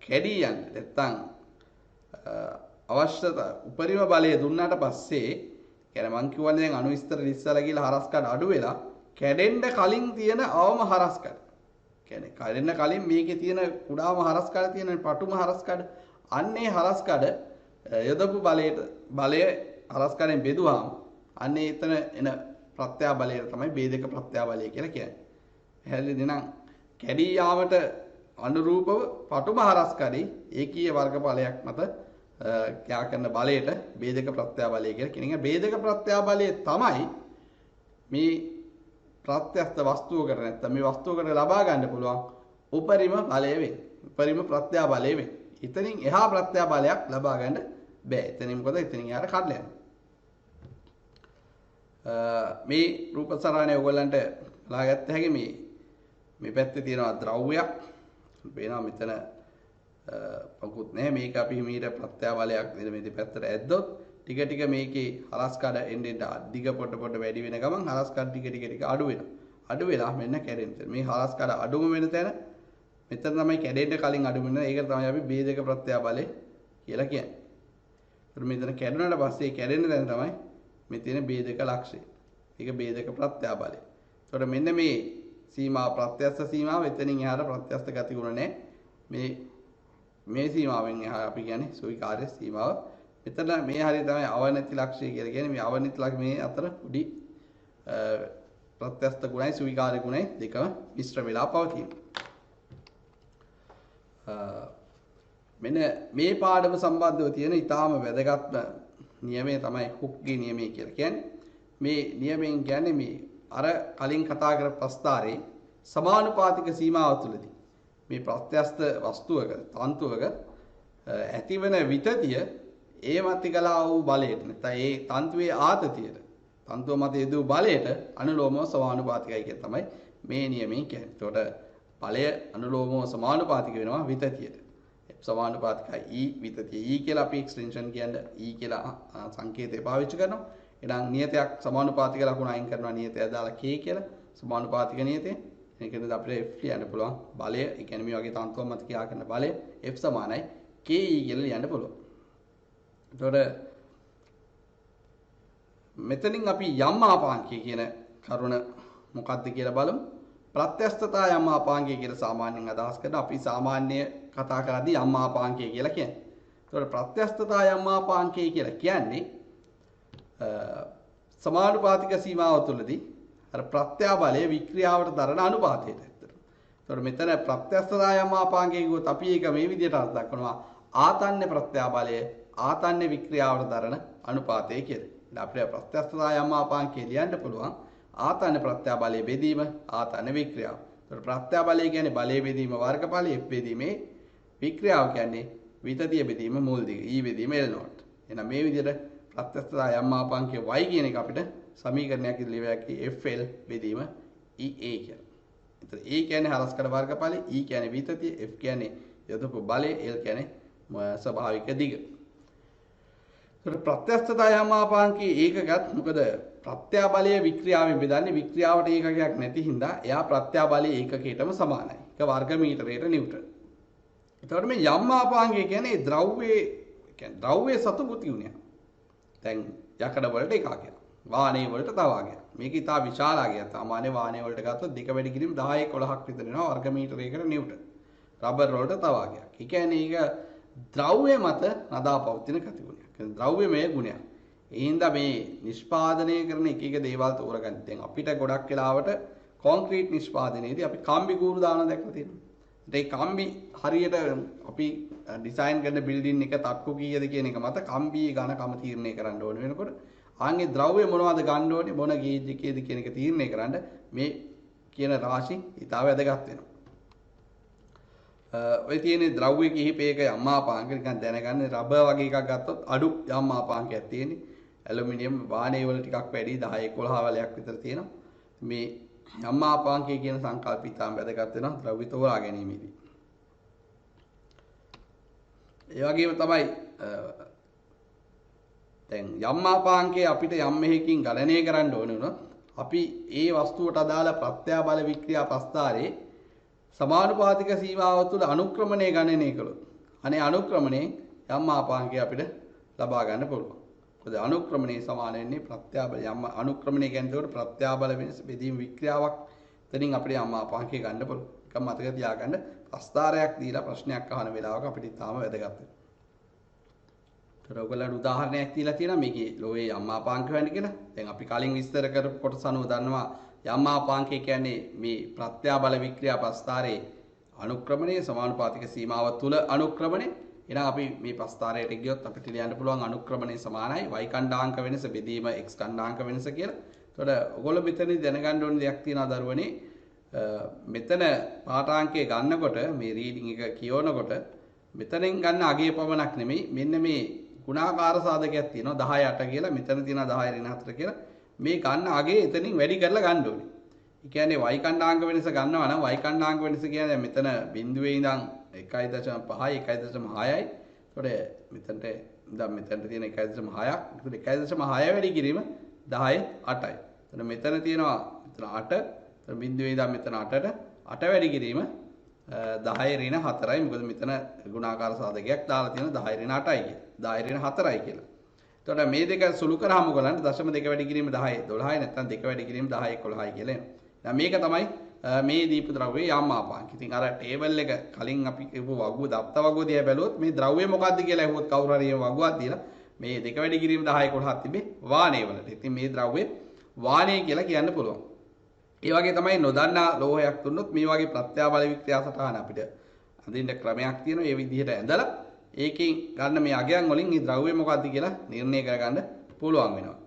කැඩී යන්න නැත්තම් අවශ්‍ය උපරිම බලය දුන්නාට පස්සේ කියන්නේ මං කියවනේ දැන් අණු විස්තර ලිස්සලා ගිහලා හරස්කඩ අඩු වෙලා කැඩෙන්න කලින් තියෙන අවම හරස්කඩ. කියන්නේ කැඩෙන්න කලින් මේකේ තියෙන කුඩාම හරස්කඩ තියෙන පටුම හරස්කඩ අන්නේ හරස්කඩ යොදපු බලය හරස්කඩෙන් බෙදුවාම අන්නේ එතන එන ප්‍රත්‍යාබලය තමයි ભેදක ප්‍රත්‍යාබලය කියලා කියන්නේ. එහෙනම් නම් කැඩී යාමට අනුරූපව පටුම හරස්කඩේ ඒකීය වර්ගඵලයක් මත ක්‍රියා කරන බලයට ભેදක ප්‍රත්‍යාබලය කියලා කියන එක. ભેදක ප්‍රත්‍යාබලය තමයි මේ ප්‍රත්‍යස්ත වස්තුවකට නැත්නම් මේ වස්තුවකට ලබා ගන්න පුළුවන් උපරිම බලය වෙන්නේ. උපරිම ප්‍රත්‍යාබලය වෙන්නේ. එතනින් එහා ප්‍රත්‍යාබලයක් ලබා ගන්න බෑ. එතනින් මොකද එතනින් එහාට කඩලා යනවා. මේ රූප සරණේ ඔයගොල්ලන්ට බලාගත්ත හැකි මේ පැත්තේ තියෙනවා ද්‍රව්‍යයක්. පේනවා මෙතන පොකුත් නැහැ. මේක අපි හිමීට ප්‍රත්‍යාබලයක් නේද මේ දෙපැත්තට ඇද්දොත් ටික මේකේ හරස්කඩ එන්න දිග පොඩ වැඩි වෙන ගමන් හරස්කඩ ටික අඩු වෙනවා. අඩු වෙලා මෙන්න කැඩෙන්න. මේ හරස්කඩ අඩුම වෙන තැන මෙතන තමයි කැඩෙන්න කලින් අඩු වෙන. ඒක තමයි අපි ભેදක ප්‍රත්‍යාබලය කියලා කියන්නේ. ඒත් මෙතන කැඩුණාට පස්සේ කැඩෙන්න තැන තමයි මේ තියෙන ભેදක ලක්ෂය. ඒක ભેදක ප්‍රත්‍යාබලය. ඒතකොට මෙන්න මේ සීමා ප්‍රත්‍යස්ත සීමාව එතනින් එහාට ප්‍රත්‍යස්ත ගති ගුණ නැහැ. මේ සීමාවෙන් එහා අපි කියන්නේ සුවිකාර්ය සීමාව මෙතන මේ හරිය තමයි අවනති ලක්ෂය කියලා කියන්නේ. මේ අවනති ලක්ෂ මේ අතර උඩි ප්‍රත්‍යස්ත ගුණයි ස්වීකාර්ය ගුණයි දෙකම මිශ්‍ර වෙලා පවතින. මෙන්න මේ පාඩම සම්බන්ධව තියෙන ඊටාම වැදගත්ම නියමය තමයි හුක්ගේ නියමය කියලා කියන්නේ. මේ නියමයෙන් කියන්නේ මේ අර කලින් කතා කරපු ප්‍රස්තාරේ සමානුපාතික සීමාව තුළදී මේ ප්‍රත්‍යස්ත වස්තුවක තන්තුවක ඇතිවන විතතිය ඒ මතිකලා වූ බලයට නැත්නම් ඒ තන්තුවේ ආතතියට තන්තුව මත යෙදූ බලයට අනුලෝමව සමානුපාතිකයි කියන තමයි මේ නියමයෙන් කියන්නේ. ඒකට බලය අනුලෝමව සමානුපාතික වෙනවා විතතියට. සමානුපාතිකයි E විතතිය E කියලා අපි එක්ස්ටෙන්ෂන් කියන්නේ E කියලා සංකේතය පාවිච්චි කරනවා. එහෙනම් නියතයක් සමානුපාතික ලකුණ අයින් කරනවා නියතය දාලා K කියලා සමානුපාතික නියතය. ඒකෙන්ද අපිට F ලියන්න පුළුවන් බලය. ඒ කියන්නේ මේ වගේ තන්තුවක් මත කියා කරන බලය F සමානයි KE කියලා ලියන්න පුළුවන්. එතකොට මෙතනින් අපි යම් මාපාංකය කියන කරුණ මොකක්ද කියලා බලමු. ප්‍රත්‍යස්තතා යම් මාපාංකය කියලා සාමාන්‍යයෙන් අදහස් කරනවා. අපි සාමාන්‍ය කතා කරද්දී යම් මාපාංකය කියලා කියන්නේ. එතකොට ප්‍රත්‍යස්තතා යම් මාපාංකය කියලා කියන්නේ සමානුපාතික සීමාව තුළදී අර ප්‍රත්‍යාබලයේ වික්‍රියාවට දරන අනුපාතයට. එතකොට මෙතන ප්‍රත්‍යස්තතා යම් මාපාංකය කිව්වොත් අපි ඒක මේ විදිහට අර්ථ දක්වනවා. ආතන්‍ය ප්‍රත්‍යාබලය ආතන්‍ය වික්‍රියාවට දරන අනුපාතය කියලා. අපිට ප්‍රත්‍යස්තතා යම් මාපාංකය ලියන්න පුළුවන්. ආතන්‍ය ප්‍රත්‍යාබලයේ බෙදීම ආතන්‍ය වික්‍රියාව. එතකොට ප්‍රත්‍යාබලය කියන්නේ බලයේ බෙදීම වර්ගඵලය F බෙදීමේ වික්‍රියාව කියන්නේ විතතිය බෙදීම මුල් දිග E බෙදීම L නෝට්. එහෙනම් මේ විදිහට ප්‍රත්‍යස්තතා යම් මාපාංකය y කියන එක අපිට සමීකරණයක් ඉදිරියට ලියවියක් FL බෙදීම EA කියලා. එතකොට E කියන්නේ හරස්කඩ වර්ගඵලය, E කියන්නේ විතතිය, F කියන්නේ යොදපු බලය, L කියන්නේ ස්වභාවික දිග. එතකොට ප්‍රත්‍යස්තතා යම් මාපාංකයේ ඒකකත් මොකද ප්‍රත්‍යාබලයේ වික්‍රියාවෙන් බෙදන්නේ වික්‍රියාවට ඒකකයක් නැති හින්දා එයා ප්‍රත්‍යාබලයේ ඒකකයටම සමානයි. ඒක වර්ග මීටරයට නිව්ටන්. එතකොට මේ යම් මාපාංකය කියන්නේ ද්‍රව්‍යයේ සතු ගුණයක්. දැන් යකඩ වලට එකකයක්. වාහනේ වලට තව වර්ගයක්. මේක ඉතා විශාල වර්ගයක්. සාමාන්‍ය වාහනේ වලට ගත්තොත් දෙක වැඩි කිරීම 10 11ක් විතර වෙනවා වර්ග මීටරයකට නිව්ටන්. රබර් වලට තව වර්ගයක්. ඒ කියන්නේ ඒක ද්‍රව්‍ය මත නදාපවතින ගතිගුණයක්. කියන්නේ ද්‍රව්‍යමය ගුණයක්. ඒ හින්දා මේ නිෂ්පාදනය කරන එක එක දේවල් තෝරගන්න. දැන් අපිට ගොඩක් වෙලාවට කොන්ක්‍රීට් නිෂ්පාදනයේදී අපි කම්බි කූරු දාන දැක්කලා තියෙනවා. ඒ කම්බි හරියට අපි ඩිසයින් කරන බිල්ඩින් එක තට්ටු කීයද කියන එක මත කම්බියේ ඝනකම තීරණය කරන්න ඕන වෙනකොට ආන්ගේ ද්‍රව්‍ය මොනවද ගන්න ඕනේ මොන ගේජ් එකේද කියන එක තීරණය කරන්න මේ කියන රාශි ඉතාල වැදගත් වෙනවා. ඔය තියෙන ද්‍රව්‍ය කිහිපයක යම් මාපාංක නිකන් දැනගන්න රබර් වගේ එකක් ගත්තොත් අඩු යම් මාපාංකයක් තියෙන්නේ. ඇලුමිනියම් වාහනේ වල ටිකක් වැඩි 10 11 වලයක් විතර තියෙනවා. මේ යම් මාපාංකය කියන සංකල්පය ඉතාම වැදගත් වෙනවා ද්‍රව්‍ය තෝරා ගැනීමේදී. ඒ වගේම තමයි දැන් යම් මාපාංකය අපිට යම් මෙහෙකින් ගණනය කරන්න ඕන වුණොත් අපි ඒ වස්තුවට අදාළ ප්‍රත්‍යාබල වික්‍රියා ප්‍රස්ථාරයේ සමානුපාතික සීමාව තුළ අනුක්‍රමණය ගණනය කළොත් අනේ අනුක්‍රමණයෙන් යම් මාපාංකය අපිට ලබා ගන්න පුළුවන්. මොකද අනුක්‍රමණය සමාන වෙන්නේ ප්‍රත්‍යාබල යම් අනුක්‍රමණය කියන්නේ ඒකට ප්‍රත්‍යාබල වෙනස බෙදීම වික්‍රියාවක්. එතනින් අපිට යම් මාපාංකය ගන්න පුළුවන්. ඒක මතක තියාගන්න ප්‍රස්ථාරයක් දීලා ප්‍රශ්නයක් අහන වෙලාවක අපිට තාම වැදගත් වෙනවා. ඔයගොල්ලන්ට උදාහරණයක් දීලා තියෙනවා මේකේ ලෝයේ යම් මාපාංක වෙන්නේ කියලා. දැන් අපි කලින් විස්තර කරපු කොටස අනුව දන්නවා යම් මාපාංකය කියන්නේ මේ ප්‍රත්‍යාබල වික්‍රියා ප්‍රස්ථාරයේ අනුක්‍රමණය සමානුපාතික සීමාව තුළ අනුක්‍රමණය. එහෙනම් අපි මේ ප්‍රස්ථාරයට ගියොත් අපිට ලියන්න පුළුවන් අනුක්‍රමණය සමානයි y කණ්ඩාංක වෙනස බෙදීම x කණ්ඩාංක වෙනස කියලා. එතකොට ඔයගොල්ලෝ මෙතනදී දැනගන්න ඕන දෙයක් තියෙනවා දරුවනේ. මෙතන පාඨාංකය ගන්නකොට මේ රීඩින් එක කියවනකොට මෙතනින් ගන්න අගය පමණක් නෙමෙයි මෙන්න මේ ගුණාකාර සාධකයක් තියෙනවා 10 8 කියලා මෙතන තියෙනවා 10 ඍණ 4 කියලා මේ ගන්න අගය එතනින් වැඩි කරලා ගන්න ඕනේ. ඒ කියන්නේ y කණ්ඩාංක වෙනස ගන්නවා නම් y කණ්ඩාංක වෙනස කියන්නේ මෙතන බිඳුවේ ඉඳන් 1.5යි 1.6යි. එතකොට මෙතනට ඉඳන් මෙතනට තියෙන 1.6ක්. ඒකට 1.6 වැඩි කිරීම 10 8යි. එතන මෙතන තියෙනවා මෙතන 8. එතන බිඳුවේ ඉඳන් මෙතන 8ට 8 වැඩි කිරීම 10 ඍණ 4යි. මොකද මෙතන ගුණාකාර සාධකයක් දාලා තියෙන 10 ඍණ 8යි කියලා. 10 ඍණ 4යි කියලා. එතකොට මේ දෙක සුළු කරාම ඔයගලන්ට දශම දෙක වැඩි කිරීම 10 12යි නැත්නම් දෙක වැඩි කිරීම 10 11යි කියලා එනවා. දැන් මේක තමයි මේ දීපු ද්‍රව්‍යයේ යම් මාපාංක. ඉතින් අර ටේබල් එක කලින් අපි කියපු වගුව දත්ත වගුව දිහා බැලුවොත් මේ ද්‍රව්‍ය මොකක්ද කියලා අහුවොත් කවුරු හරි වගුවක් දීලා මේ දෙක වැඩි කිරීම 10 11ක් තිබේ වාණය වලට. ඉතින් මේ ද්‍රව්‍ය වාණය කියලා කියන්න පුළුවන්. ඒ වගේ තමයි නොදන්නා ලෝහයක් දුන්නොත් මේ වගේ ප්‍රත්‍යාබල වික්‍රියා සටහන අපිට අඳින්න ක්‍රමයක් තියෙනවා. ඒ විදිහට ඇඳලා ඒකෙන් ගන්න මේ අගයන් වලින් මේ ද්‍රව්‍ය මොකක්ද කියලා නිර්ණය කරගන්න පුළුවන් වෙනවා.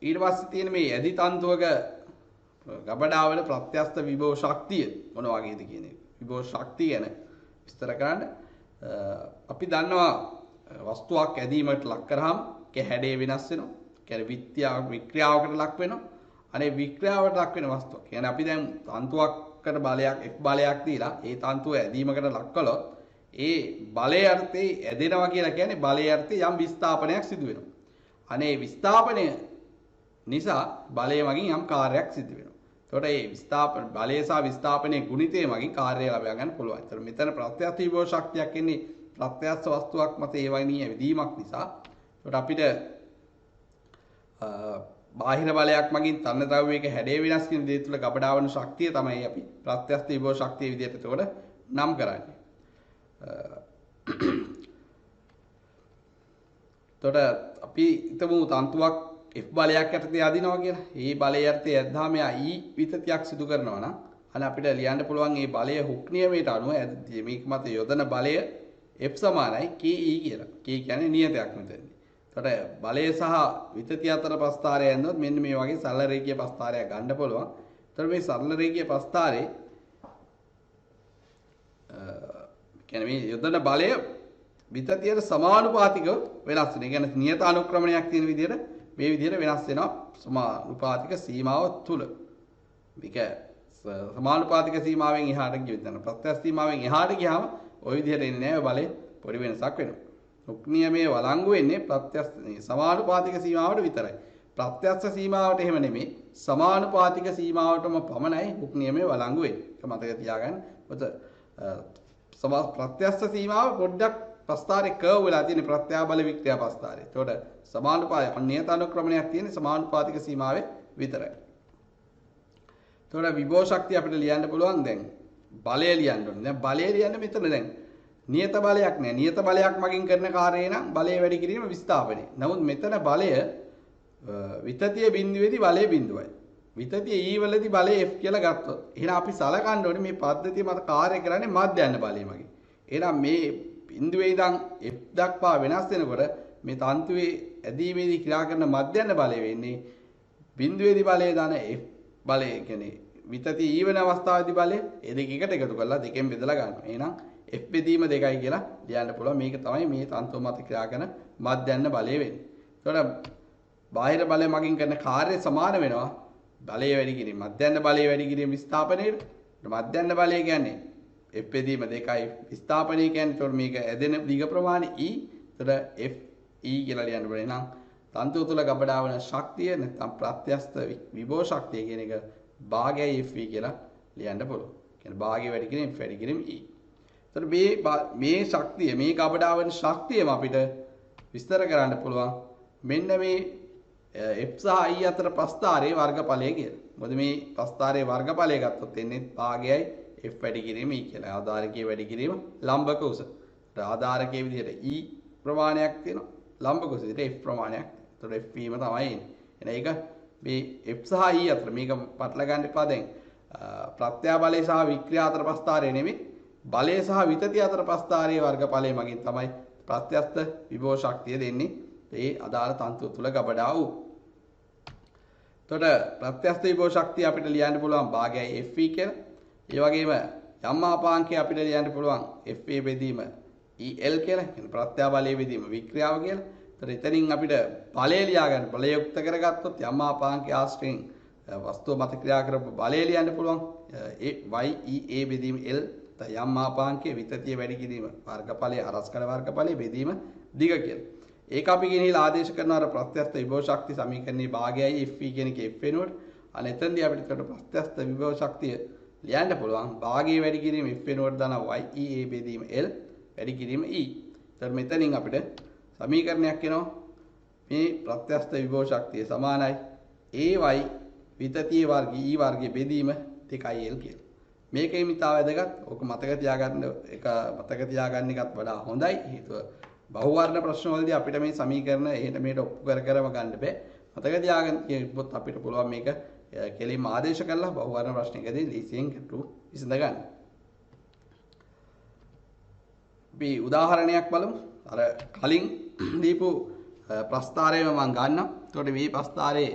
ඊට පස්සේ තියෙන මේ ඇදි තන්තුවක ගබඩා වල ප්‍රත්‍යස්ත විභව ශක්තිය මොන වගේද කියන එක. විභව ශක්තිය ගැන විස්තර කරන්න අපි දන්නවා වස්තුවක් ඇදීමට ලක් කරාම ඒක හැඩය වෙනස් වෙනවා. කියන්නේ වික්‍රියාවකට ලක් වෙනවා. අනේ වික්‍රියාවට ලක් වෙන වස්තුවක්. කියන්නේ අපි දැන් තන්තුවකට බලයක් F බලයක් දීලා ඒ තන්තුව ඇදීමකට ලක් කළොත් ඒ බලයේ අර්ථේ ඇදෙනවා කියලා කියන්නේ බලයේ අර්ථේ යම් විස්ථාපනයක් සිදු වෙනවා. අනේ විස්ථාපනය නිසා බලය මගින් යම් කාර්යයක් සිදු වෙනවා. එතකොට මේ විස්ථාපන බලය සහ විස්ථාපනයේ ගුණිතය මගින් කාර්යය ලබා ගන්න පුළුවන්. ඒතර මෙතන ප්‍රත්‍යස්ත විභව ශක්තියක් එන්නේ ප්‍රත්‍යස්ත වස්තුවක් මත ඒ වගේ ඇවිදීමක් නිසා. එතකොට අපිට බාහිර බලයක් මගින් තන්න ද්‍රව්‍යයක හැඩය වෙනස් වෙන දේ තුළ ගබඩා වන ශක්තිය තමයි අපි ප්‍රත්‍යස්ත විභව ශක්තිය විදිහට එතකොට නම් කරන්නේ. එතකොට අපි හිතමු තන්තුවක් F බලයක් යටතේ අදිනවා කියලා. ඒ බලය යටතේ ඇද්දාම එයා E විතතියක් සිදු කරනවා නම් අන්න අපිට ලියන්න පුළුවන් මේ බලය හුක් නියමයට අනුව මේක මත යොදන බලය F සමානයි KE කියලා. K කියන්නේ නියතයක් මෙතනදී. එතකොට බලය සහ විතතිය අතර ප්‍රස්ථාරය ඇඳුනොත් මෙන්න මේ වගේ සරල රේඛීය ප්‍රස්ථාරයක් ගන්න පුළුවන්. එතකොට මේ සරල රේඛීය ප්‍රස්ථාරේ කියන්නේ මේ යොදන බලය විතතියට සමානුපාතිකව වෙනස් වෙනවා. ඒ කියන්නේ නියත අනුක්‍රමණයක් තියෙන විදිහට මේ විදිහට වෙනස් වෙනවා සමානුපාතික සීමාව තුල. මේක සමානුපාතික සීමාවෙන් එහාට ගියොත් යන ප්‍රත්‍යස්ත සීමාවෙන් එහාට ගියාම ওই විදිහට එන්නේ නැහැ. බලය පොඩි වෙනසක් වෙනවා. හුක් නියමයේ වළංගු වෙන්නේ ප්‍රත්‍යස්ත සමානුපාතික සීමාවට විතරයි. ප්‍රත්‍යස්ත සීමාවට එහෙම නෙමෙයි. සමානුපාතික සීමාවටම පමණයි හුක් නියමයේ වළංගු වෙන්නේ. ඒක මතක තියාගන්න. මොකද ප්‍රත්‍යස්ත සීමාව පොඩ්ඩක් ප්‍රස්ථාරේ කර්ව් වෙලා තියෙන ප්‍රත්‍යාබල වික්‍රියා ප්‍රස්ථාරේ. ඒතකොට සමානුපාතික නියත අනුක්‍රමණයක් තියෙන සමානුපාතික සීමාවේ විතරයි. එතකොට විභව ශක්තිය අපිට ලියන්න පුළුවන් දැන් බලය ලියන්න ඕනේ. දැන් බලය ලියන්න මෙතන දැන් නියත බලයක් නෑ. නියත බලයක් මගින් කරන කාර්යය නම් බලය වැඩි කිරීම විස්ථාපනය. නමුත් මෙතන බලය විතතිය බිඳුවේදී බලය බිඳුවයි. විතතිය E වලදී බලය F කියලා ගත්තොත් එහෙනම් අපි සලකන්න ඕනේ මේ පද්ධතිය මත කාර්ය කරන්නේ මධ්‍යන්න බලය මගින්. එහෙනම් මේ බිඳුවේ ඉඳන් F දක්වා වෙනස් වෙනකොට මේ තන්තුවේ ඇදීමේදී ක්‍රියා කරන මධ්‍යන්න බලය වෙන්නේ බිඳුවේදී බලය දාන F බලය කියන්නේ විතතිය E වෙන අවස්ථාවේදී බලය ඒ දෙක එකට එකතු කරලා දෙකෙන් බෙදලා ගන්නවා. එහෙනම් F බෙදීම 2යි කියලා ලියන්න පුළුවන්. මේක තමයි මේ තන්තුව මත ක්‍රියා කරන මධ්‍යන්න බලය වෙන්නේ. ඒතකොට බාහිර බලය මගින් කරන කාර්ය සමාන වෙනවා. බලය වැඩි කිරීම මධ්‍යන්න බලය වැඩි කිරීම විස්ථාපනයේ මධ්‍යන්න බලය කියන්නේ F බෙදීම 2යි විස්ථාපනය කියන්නේ ඒතකොට මේක ඇදෙන දිග ප්‍රමාණය E. ඒතකොට F E කියලා ලියන්න බෑ. එහෙනම් තන්තුව තුළ ගබඩා වන ශක්තිය නැත්නම් ප්‍රත්‍යස්ත විභව ශක්තිය කියන එක භාගයයි F කියලා ලියන්න පුළුවන්. කියන්නේ භාගය වැඩි කිරීම F වැඩි කිරීම E. එතකොට මේ ශක්තිය මේ ගබඩා වන ශක්තියම අපිට විස්තර කරන්න පුළුවන් මෙන්න මේ F සහ E අතර ප්‍රස්ථාරයේ වර්ගඵලය කියලා. මොකද මේ ප්‍රස්ථාරයේ වර්ගඵලය ගත්තොත් එන්නේ භාගයයි F වැඩි කිරීම E කියලා. ආධාරකයේ වැඩි කිරීම ලම්බක උස. ආධාරකයේ විදිහට E ප්‍රමාණයක් තියෙනවා. ලම්බක උස විදිහට F ප්‍රමාණයක්. එතකොට F වීම තමයි එන්නේ. එහෙනම් ඒක මේ F සහ E අතර මේක පටල ගන්න එපා දැන්. ප්‍රත්‍යාබලය සහ වික්‍රියා අතර ප්‍රස්ථාරය නෙමෙයි. බලය සහ විතතිය අතර ප්‍රස්ථාරයේ වර්ගඵලය මගින් තමයි ප්‍රත්‍යස්ත විභව ශක්තිය දෙන්නේ. ඒ අදාළ තන්තුව තුල ගබඩා වූ. එතකොට ප්‍රත්‍යස්ත විභව ශක්තිය අපිට ලියන්න පුළුවන් භාගයයි Fe කියලා. ඒ වගේම යම් මාපාංකය අපිට ලියන්න පුළුවන් Fa බෙදීම El කියලා. කියන්නේ ප්‍රත්‍යාබලයේ බෙදීම වික්‍රියාව කියලා. එතකොට එතනින් අපිට බලය ලියා ගන්න බලය යුක්ත කරගත්තොත් යම් මාපාංකය ආශ්‍රයෙන් වස්තුව මත ක්‍රියා කරපු බලය ලියන්න පුළුවන්. YE බෙදීම L යම් මාපාංකයේ විතතිය වැඩි කිරීම වර්ගඵලයේ අරස්කඩ වර්ගඵලයේ බෙදීම දිග කියලා. ඒක අපි ගෙනහිලා ආදේශ කරන අර ප්‍රත්‍යස්ත විභව ශක්ති සමීකරණයේ භාගයයි Fe කියන එක F වෙනකොට අන්න එතනදී අපිට ඒකට ප්‍රත්‍යස්ත විභව ශක්තිය ලියන්න පුළුවන්. භාගයේ වැඩි කිරීම F වෙනකොට දාන YE බෙදීම L වැඩි කිරීම E. එතකොට මෙතනින් අපිට සමීකරණයක් එනවා මේ ප්‍රත්‍යස්ත විභව ශක්තිය සමානයි AY විතතිය වර්ගී E වර්ගයේ බෙදීම 2L කියලා. මේකේ මිතා වැදගත්. ඕක මතක තියාගන්න එක මතක තියාගන්න එකත් වඩා හොඳයි. හේතුව බහුවර්ණ ප්‍රශ්නවලදී අපිට මේ සමීකරණ එහෙට මෙහෙට ඔප්පු කරම ගන්න බෑ. මතක තියාගන්න කිව්වොත් අපිට පුළුවන් මේක කෙලින්ම ආදේශ කරලා බහුවර්ණ ප්‍රශ්නයකදී ලීසියෙන් ගැටලු විසඳ ගන්න. අපි උදාහරණයක් බලමු. අර කලින් දීපු ප්‍රස්ථාරයම මම ගන්නම්. එතකොට මේ ප්‍රස්ථාරයේ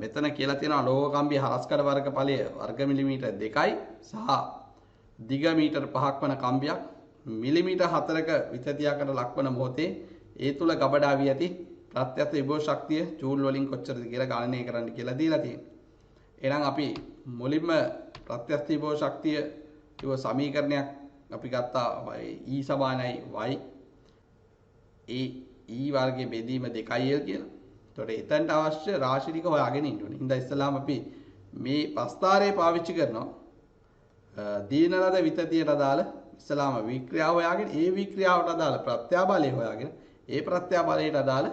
මෙතන කියලා තියෙනවා ලෝහ කම්බිය හරස්කඩ වර්ගඵලය වර්ග මිලිමීටර් 2යි සහ දිග මීටර් 5ක් වන කම්බියක් මිලිමීටර් 4ක විතතියකට ලක්වන මොහොතේ ඒ තුල ගබඩා වී ඇති ප්‍රත්‍යක්ෂ විභව ශක්තිය ජූල් වලින් කොච්චරද කියලා ගණනය කරන්න කියලා දීලා තියෙනවා. එහෙනම් අපි මුලින්ම ප්‍රත්‍යක්ෂ විභව ශක්තිය කිව්ව සමීකරණයක් අපි ගත්තා E සමානයි y E වර්ගයේ බෙදීම 2l කියලා. එතකොට එතනට අවශ්‍ය රාශි ටික හොයාගෙන ඉන්න ඕනේ. ඉතින් ඉස්සලාම අපි මේ ප්‍රස්ථාරය පාවිච්චි කරනවා. දීන ලද විතතියට අදාළ ඉස්සලාම වික්‍රියාව හොයාගෙන ඒ වික්‍රියාවට අදාළ ප්‍රත්‍යාබලය හොයාගෙන ඒ ප්‍රත්‍යාබලයට අදාළ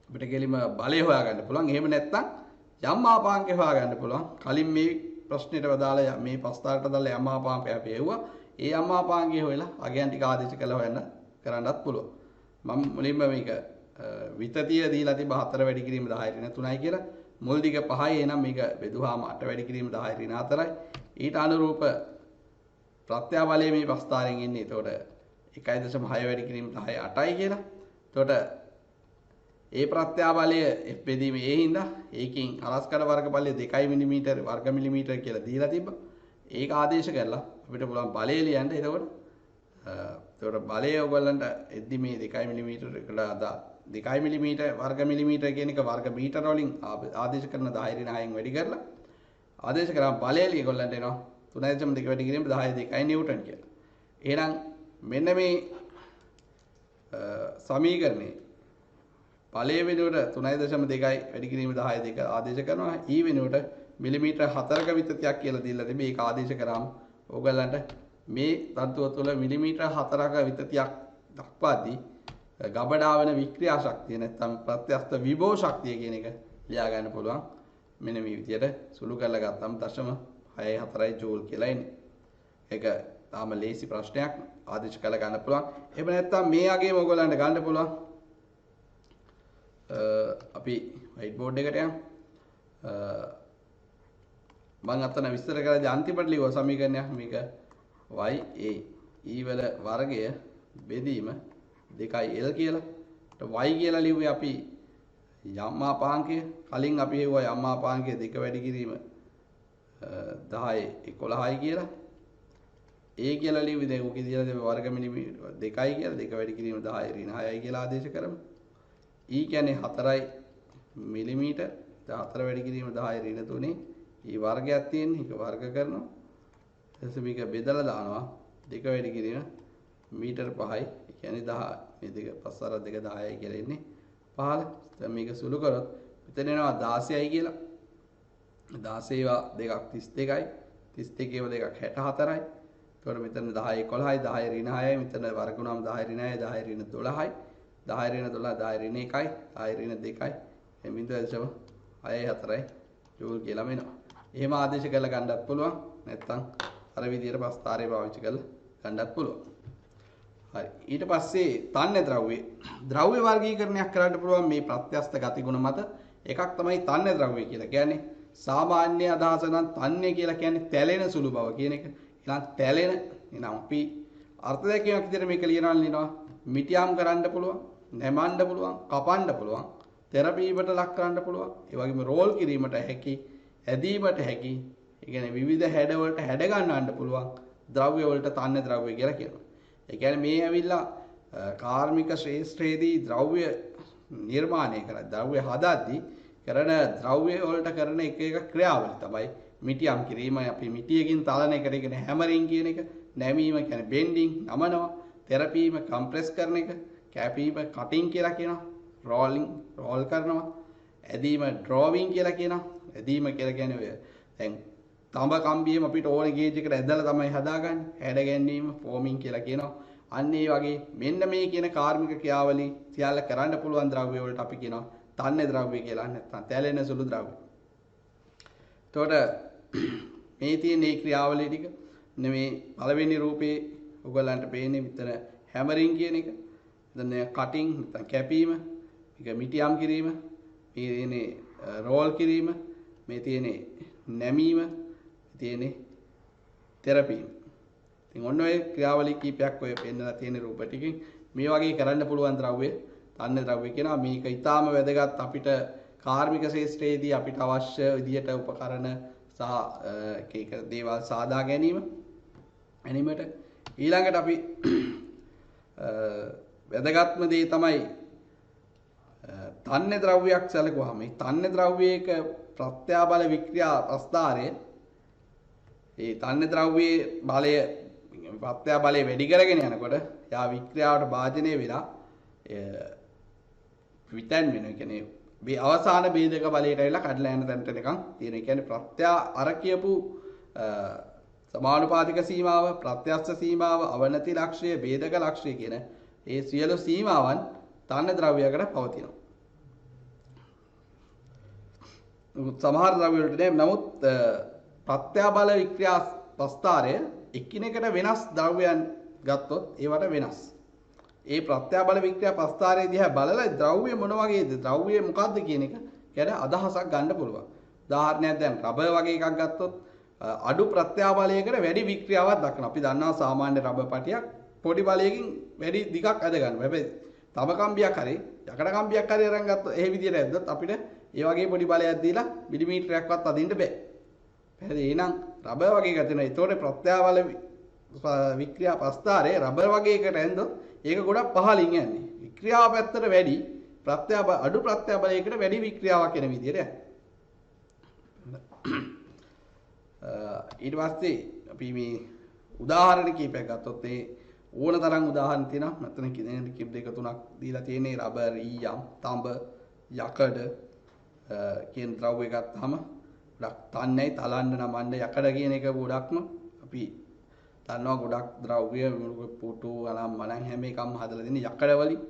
අපිට කෙලිම බලය හොයාගන්න පුළුවන්. එහෙම නැත්නම් යම් මාපාංකය හොයාගන්න පුළුවන්. කලින් මේ ප්‍රශ්නෙට අදාළ මේ ප්‍රස්ථාරයට අදාළ යම් මාපාංකය අපි එවුවා. ඒ යම් මාපාංකය හොයලා අගයන් ටික ආදේශ කළා හොයන්න කරන්නත් පුළුවන්. මම මුලින්ම මේක විතතිය දීලා තිබ්බ 4 වැඩි කිරීම 10 ඍණ 3යි කියලා. මුල් දිග 5යි එහෙනම් මේක බෙදුවාම 8 වැඩි කිරීම 10 ඍණ 4යි. ඊට අනුරූප ප්‍රත්‍යාබලය මේ ප්‍රස්ථාරයෙන් එන්නේ. එතකොට 1.6 වැඩි කිරීම 10 8යි කියලා. එතකොට ඒ ප්‍රත්‍යාබලය F බෙදීම A හින්දා ඒකෙන් හරස්කඩ වර්ගඵලය 2 මිලිමීටර වර්ග මිලිමීටර කියලා දීලා තිබ්බා. ඒක ආදේශ කරලා අපිට පුළුවන් බලය ලියන්න. එතකොට බලය ඔයගොල්ලන්ට එද්දි මේ 2 මිලිමීටර එකට අදා 2 මිලිමීටර වර්ග මිලිමීටර කියන එක වර්ග මීටර වලින් ආදේශ කරන 10 ඍණ 6න් වැඩි කරලා ආදේශ කරාම බලය ඔයගොල්ලන්ට එනවා 3.2 වැඩි කිරීම 10 2යි නිව්ටන් කියලා. එහෙනම් මෙන්න මේ සමීකරණේ බලය වෙනුවට 3.2යි වැඩි කිරීම 10 2 ආදේශ කරනවා. E වෙනුවට මිලිමීටර 4ක විතතියක් කියලා දීලා තිබේ. ඒක ආදේශ කරාම ඕගලන්ට මේ තත්ත්වය තුළ මිලිමීටර 4ක විතතියක් දක්වාදී ගබඩා වෙන වික්‍රියා ශක්තිය නැත්නම් ප්‍රත්‍යක්ෂ විභව ශක්තිය කියන එක ලියා ගන්න පුළුවන්. මෙන්න මේ විදියට සුළු කරලා ගත්තම 0.64 ජූල් කියලා එන්නේ. ඒක තාම ලේසි ප්‍රශ්නයක් ආදේශ කරලා ගන්න පුළුවන්. එහෙම නැත්නම් මේ අගේම ඕගලන්ට ගන්න පුළුවන්. අපි වයිට් බෝඩ් එකට යමු. මම අතන විස්තර කරලා අන්තිමට ලියුවා සමීකරණයක් මේක y a e වල වර්ගය බෙදීම 2l කියලා. y කියලා ලිව්වේ අපි යම් මාපාංකය කලින් අපි හෙව්වා යම් මාපාංකය 2 වැඩි කිරීම 10 11යි කියලා. a කියලා ලිව්වේ දැන් ඔකේ දීලා තියෙන වර්ග මිලිමීටර 2යි කියලා 2 වැඩි කිරීම 10 ඍණ 6යි කියලා ආදේශ කරමු. e කියන්නේ 4යි මිලිමීටර 4 වැඩි කිරීම 10 ඍණ 3යි. ඊ වර්ගයක් තියෙන්නේ ඒක වර්ග කරනවා. ඊට මේක බෙදලා දානවා 2 වැඩි කිරීම මීටර 5යි. ඒ කියන්නේ 10 මේ දෙක 5 4 2 10යි කියලා එන්නේ 15. දැන් මේක සුළු කරොත් මෙතන එනවා 16යි කියලා. 16 ඒවා දෙකක් 32යි. 32 ඒවා දෙකක් 64යි. එතකොට මෙතන 10 11යි 10 ඍණ 6යි. මෙතන වර්ග වුණාම 10 ඍණ 6යි 10 ඍණ 12යි. 10 ඍණ 12 10 ඍණ 1යි 10 ඍණ 2යි. එමින්ද 6යි 4යි ජූල් කියලා මෙනවා. එහෙම ආදේශ කරලා ගන්නත් පුළුවන්. නැත්නම් අර විදියට ප්‍රස්ථාරය පාවිච්චි කරලා ගන්නත් පුළුවන්. හරි. ඊට පස්සේ තන්‍ය ද්‍රව්‍ය වර්ගීකරණයක් කරන්න පුළුවන් මේ ප්‍රත්‍යස්ත ගතිගුණ මත. එකක් තමයි තන්‍ය ද්‍රව්‍ය කියලා කියන්නේ. සාමාන්‍ය අදහස නම් තන්‍ය කියලා කියන්නේ තැලෙන සුළු බව කියන එක. ඊළඟ තැලෙන එනම් අපි අර්ථ දැක්වීමක් විදිහට මේක ලියනවා. මිටියම් කරන්න පුළුවන්, නැමන්න පුළුවන්, කපන්න පුළුවන්, තෙරපීමට ලක් කරන්න පුළුවන්. ඒ වගේම රෝල් කිරීමට හැකි, ඇදීමට හැකි. ඒ කියන්නේ විවිධ හැඩ වලට හැඩ ගන්නවන්න පුළුවන් ද්‍රව්‍ය වලට තන්‍ය ද්‍රව්‍ය කියලා කියනවා. ඒ කියන්නේ මේ ඇවිල්ලා කාර්මික ශ්‍රේෂ්ඨයේදී ද්‍රව්‍ය නිර්මාණය කරලා ද්‍රව්‍ය හදද්දී කරන ද්‍රව්‍ය වලට කරන එක එක ක්‍රියාවලිය තමයි මිටියම් කිරීම. අපි මිටියකින් තලන එකට කියන හැමරින් කියන එක, නැමීම කියන්නේ බෙන්ඩින් නමනවා, තෙරපීම කම්ප්‍රෙස් කරන එක, කැපීම කටින් කියලා කියනවා, රෝල් කරනවා, ඇදීම ඩ්‍රෝවිං කියලා කියනවා. ඇදීම කියලා කියන්නේ ඔය දැන් තඹ කම්බියම අපිට ඕන ගේජ් එකට ඇදලා තමයි හදාගන්නේ. හැඩ ගැන්වීම ෆෝමින් කියලා කියනවා. අන්න ඒ වගේ මෙන්න මේ කියන කාර්මික ක්‍රියාවලිය සියල්ල කරන්න පුළුවන් ද්‍රව්‍ය වලට අපි කියනවා තන්‍ය ද්‍රව්‍ය කියලා. නැත්නම් තැලෙන සුළු ද්‍රව්‍ය. එතකොට මේ තියෙන මේ ක්‍රියාවලිය ටික මේ පළවෙනි රූපේ ඔයගලන්ට පේන්නේ මෙතන හැමරින් කියන එක. එතන කටින් නැත්නම් කැපීම, මේක මිටියම් කිරීම, මේ තියෙන්නේ රෝල් කිරීම, මේ තියෙන්නේ නැමීම, තියෙන්නේ තෙරපීම. ඉතින් ඔන්න ඔය ක්‍රියාවලි කීපයක් ඔය පෙන්නලා තියෙන රූප ටිකෙන් මේ වගේ කරන්න පුළුවන් ද්‍රව්‍ය තන්නේ ද්‍රව්‍ය කියනවා. මේක ඊටාම වැදගත් අපිට කාර්මික ශාස්ත්‍රයේදී අපිට අවශ්‍ය විදියට උපකරණ සහ එක දේවල් සාදා ගැනීමට ඊළඟට අපි වැදගත්ම දේ තමයි තන්නේ ද්‍රව්‍යයක් සැලකුවාම මේ තන්නේ ද්‍රව්‍යයක ප්‍රත්‍යාබල වික්‍රියා ප්‍රස්ථාරය ඒ තන්නේ ද්‍රව්‍යයේ බලය ප්‍රත්‍යාබලය වැඩි කරගෙන යනකොට යා වික්‍රියාවට භාජනය වෙලා විතන් වෙන කියන්නේ මේ අවසාන ભેදක බලයට ඇවිල්ලා කඩලා යන තැනට නිකන් තියෙන. ඒ කියන්නේ ප්‍රත්‍යා අර කියපු සමානුපාතික සීමාව, ප්‍රත්‍යස්ස සීමාව, අවනති ලක්ෂය, ભેදක ලක්ෂය කියන ඒ සියලු සීමාවන් තන්නේ ද්‍රව්‍යයකට පවතිනවා. සමහර ද්‍රව්‍ය වලට නමුත් ප්‍රත්‍යාබල වික්‍රියා ප්‍රස්ථාරය එකිනෙකට වෙනස් ද්‍රව්‍යයන් ගත්තොත් ඒවට වෙනස්. ඒ ප්‍රත්‍යාබල වික්‍රියා ප්‍රස්ථාරය දිහා බලලා ද්‍රව්‍ය මොන වගේද, ද්‍රව්‍ය මොකක්ද කියන එක ගැන අදහසක් ගන්න පුළුවන්. උදාහරණයක් දැන් රබර් වගේ එකක් ගත්තොත් අඩු ප්‍රත්‍යාබලයකට වැඩි වික්‍රියාවක් දක්වනවා. අපි දන්නවා සාමාන්‍ය රබර් පටියක් පොඩි බලයකින් වැඩි දිගක් ඇද ගන්නවා. හැබැයි තම කම්බියක් හරි යකඩ කම්බියක් හරි අරන් ගත්තොත් ඒ විදිහට ඇද්දොත් අපිට ඒ වගේ පොඩි බලයක් දීලා මිලිමීටරයක්වත් අදින්න බෑ. පැහැදිලි? එහෙනම් රබර් වගේ එකක් තියෙනවා. ඒතකොට ප්‍රත්‍යාබල වික්‍රියා ප්‍රස්ථාරය රබර් වගේ එකකට ඇන්දොත් ඒක ගොඩක් පහළින් යන්නේ. වික්‍රියාව පැත්තට වැඩි අඩු ප්‍රත්‍යාබලයකට වැඩි වික්‍රියාවක් එන විදිහට යන්නේ. ඊට පස්සේ අපි මේ උදාහරණ කීපයක් ගත්තොත් ඒ ඕන තරම් උදාහරණ තියෙනවා. මෙතන කිප් දෙක තුනක් දීලා තියෙන්නේ රබර්, ඊයම්, තඹ, යකඩ කියන ද්‍රව්‍ය ගත්තාම ගොඩක් තන්නයි තලන්න නමන්න යකඩ කියන එක ගොඩක්ම අපි දන්නවා ගොඩක් ද්‍රව්‍ය පුටු අනම් මලන් හැම එකම හදලා දෙන්නේ යකඩ වලින්.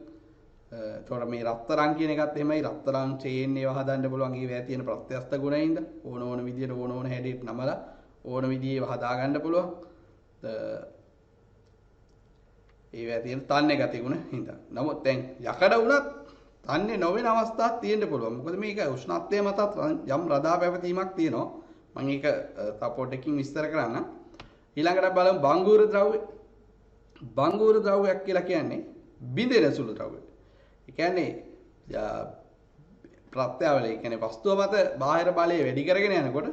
ඒතකොට මේ රත්තරන් කියන එකත් එහෙමයි. රත්තරන් චේන් ඒවා හදන්න පුළුවන්. ඒවා තියෙන ප්‍රත්‍යස්ත ගුණයින්ද ඕන විදියට ඕන හැඩයට නමලා ඕන විදිහේ හදා ගන්න පුළුවන්. ඒවා තියෙන තන්නේ ගති ගුණ හින්දා. නමුත් දැන් යකඩ වුණත් තන්නේ නොවන අවස්ථාවක් තියෙන්න පුළුවන්. මොකද මේක උෂ්ණත්වය මතත් යම් රදා පැවතීමක් තියෙනවා. මම ඒක තව පොඩ්ඩකින් විස්තර කරන්නම්. ඊළඟට බලමු බංගුර ද්‍රව්‍ය. බංගුර ද්‍රව්‍යයක් කියලා කියන්නේ බිඳෙන සුළු ද්‍රව්‍ය. ඒ කියන්නේ ප්‍රත්‍යාවලය කියන්නේ වස්තුව මත බාහිර බලය වැඩි කරගෙන යනකොට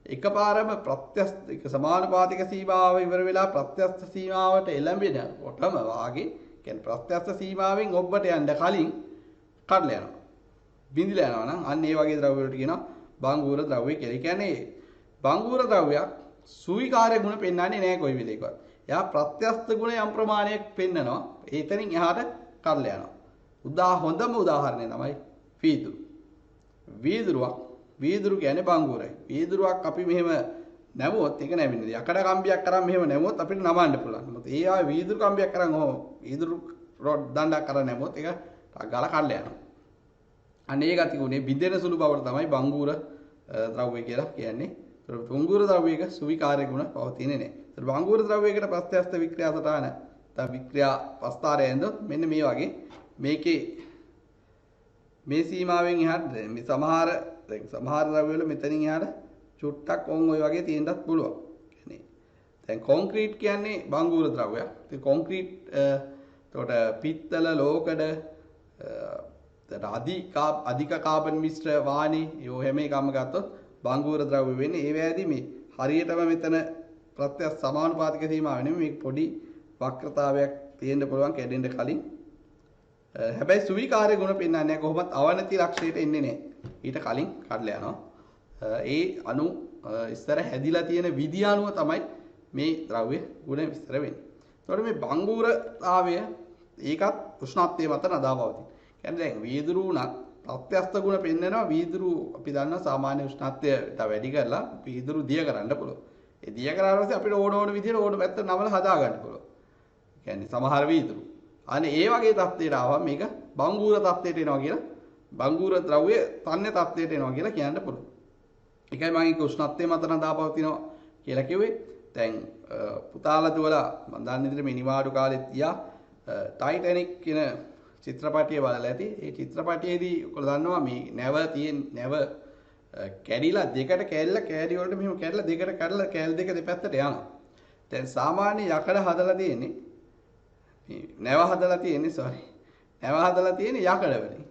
එකපාරම ප්‍රත්‍යස්ත සමානුපාතික සීමාව ඉවර වෙලා ප්‍රත්‍යස්ත සීමාවට එළඹෙනකොටම වාගේ කියන්නේ ප්‍රත්‍යස්ත සීමාවෙන් ඔබට යන්න කලින් කඩලා යනවා. බිඳිලා යනවා නම් අන්න ඒ වගේ ද්‍රව්‍ය වලට කියනවා බංගුර ද්‍රව්‍ය කියලා. ඒ කියන්නේ බංගුර ද්‍රව්‍යයක් සුවිකාර්ය ගුණ පෙන්වන්නේ නැහැ කොයි වෙලේකවත්. එයා ප්‍රත්‍යස්ත ගුණ යම් ප්‍රමාණයක් පෙන්නනවා. ඒතරින් එහාට කඩලා යනවා. හොඳම උදාහරණය තමයි වීදුරු. වීදුරු කියන්නේ බංගුරයි. වීදුරුවක් අපි මෙහෙම නැමුවොත් ඒක නැවෙන්නේ. යකඩ කම්බියක් කරන් මෙහෙම නැමුවොත් අපිට නමන්න පුළුවන්. මොකද ඒ ආ වීදුරු කම්බියක් කරන් වීදුරු රොඩ් දණ්ඩක් කරන් නැමුවොත් ඒක ගාලා කඩලා යනවා. අනේ ගති ගුණේ බිඳෙන සුළු බවට තමයි බංගුර ද්‍රව්‍ය කියලා කියන්නේ. ඒතර බංගුර ද්‍රව්‍යයක සුවිකාර්ය ගුණ පවතින්නේ නැහැ. ඒතර බංගුර ද්‍රව්‍යයකට ප්‍රත්‍යස්ත වික්‍රියා සටහන වික්‍රියා ප්‍රස්ථාරය ඇඳොත් මෙන්න මේ වගේ මේකේ මේ සීමාවෙන් එහාට මේ සමහර ද්‍රව්‍ය වල මෙතනින් එහාට චුට්ටක් ඔය වගේ තියෙන්නත් පුළුවන්. කියන්නේ දැන් කොන්ක්‍රීට් කියන්නේ බංගුර ද්‍රව්‍යයක්. ඉතින් කොන්ක්‍රීට් එතකොට පිත්තල ලෝකඩ අධික කාබන් මිශ්‍ර වානේ යෝ හැම එකම ගත්තොත් බංගුර ද්‍රව්‍ය වෙන්නේ. ඒ වෑදී මේ හරියටම මෙතන ප්‍රත්‍යස් සමානුපාතික සීමාව නෙමෙයි මේ පොඩි වක්‍රතාවයක් තියෙන්න පුළුවන් කැඩෙන්න කලින්. හැබැයි සුවිකාර්ය ගුණ පෙන්වන්නේ නැහැ. කොහොමත් අවනති ලක්ෂයට එන්නේ නැහැ. ඊට කලින් කඩලා යනවා. ඒ අණු ඉස්සර හැදිලා තියෙන විදි අණුව තමයි මේ ද්‍රව්‍ය ගුණ විස්තර වෙන්නේ. ඒතකොට මේ බංගුරතාවය ඒකත් උෂ්ණත්වයේ මත නදාපවතී. කියන්නේ දැන් වීදුරු උනත් ප්‍රත්‍යස්ත ගුණ පෙන්වනවා. වීදුරු අපි දන්නවා සාමාන්‍ය උෂ්ණත්වයට වැඩි කරලා වීදුරු දිය කරන්න පුළුවන්. ඒ දිය කරාට පස්සේ අපිට ඕන විදිහට ඕන පැත්තට නමලා හදා ගන්න පුළුවන්. කියන්නේ සමහර වීදුරු. අනේ ඒ වගේ තත්ත්වයට ආවම මේක බංගුර තත්ත්වයට එනවා කියලා බංගුර ද්‍රව්‍ය තන්නේ තත්ත්වයට එනවා කියලා කියන්න පුළුවන්. ඒකයි මම ඒක උෂ්ණත්වයේ මත නදාපවතිනවා කියලා කිව්වේ. දැන් පුතාලා දුවලා මම දන්නේ විදිහට මිනිමාඩු කාලෙත් ගියා ටයිටැනික් කියන චිත්‍රපටිය බලලා ඇති. ඒ චිත්‍රපටියේදී ඔයගොල්ලෝ දන්නවා මේ නැව කැඩිලා දෙකට කැඩිලා කෑලි වලට මෙහෙම කැඩලා දෙකට කඩලා කෑලි දෙක දෙපැත්තට යනවා. දැන් සාමාන්‍ය යකඩ හදලා තියෙන්නේ මේ නැව හදලා තියෙන්නේ යකඩ වලින්.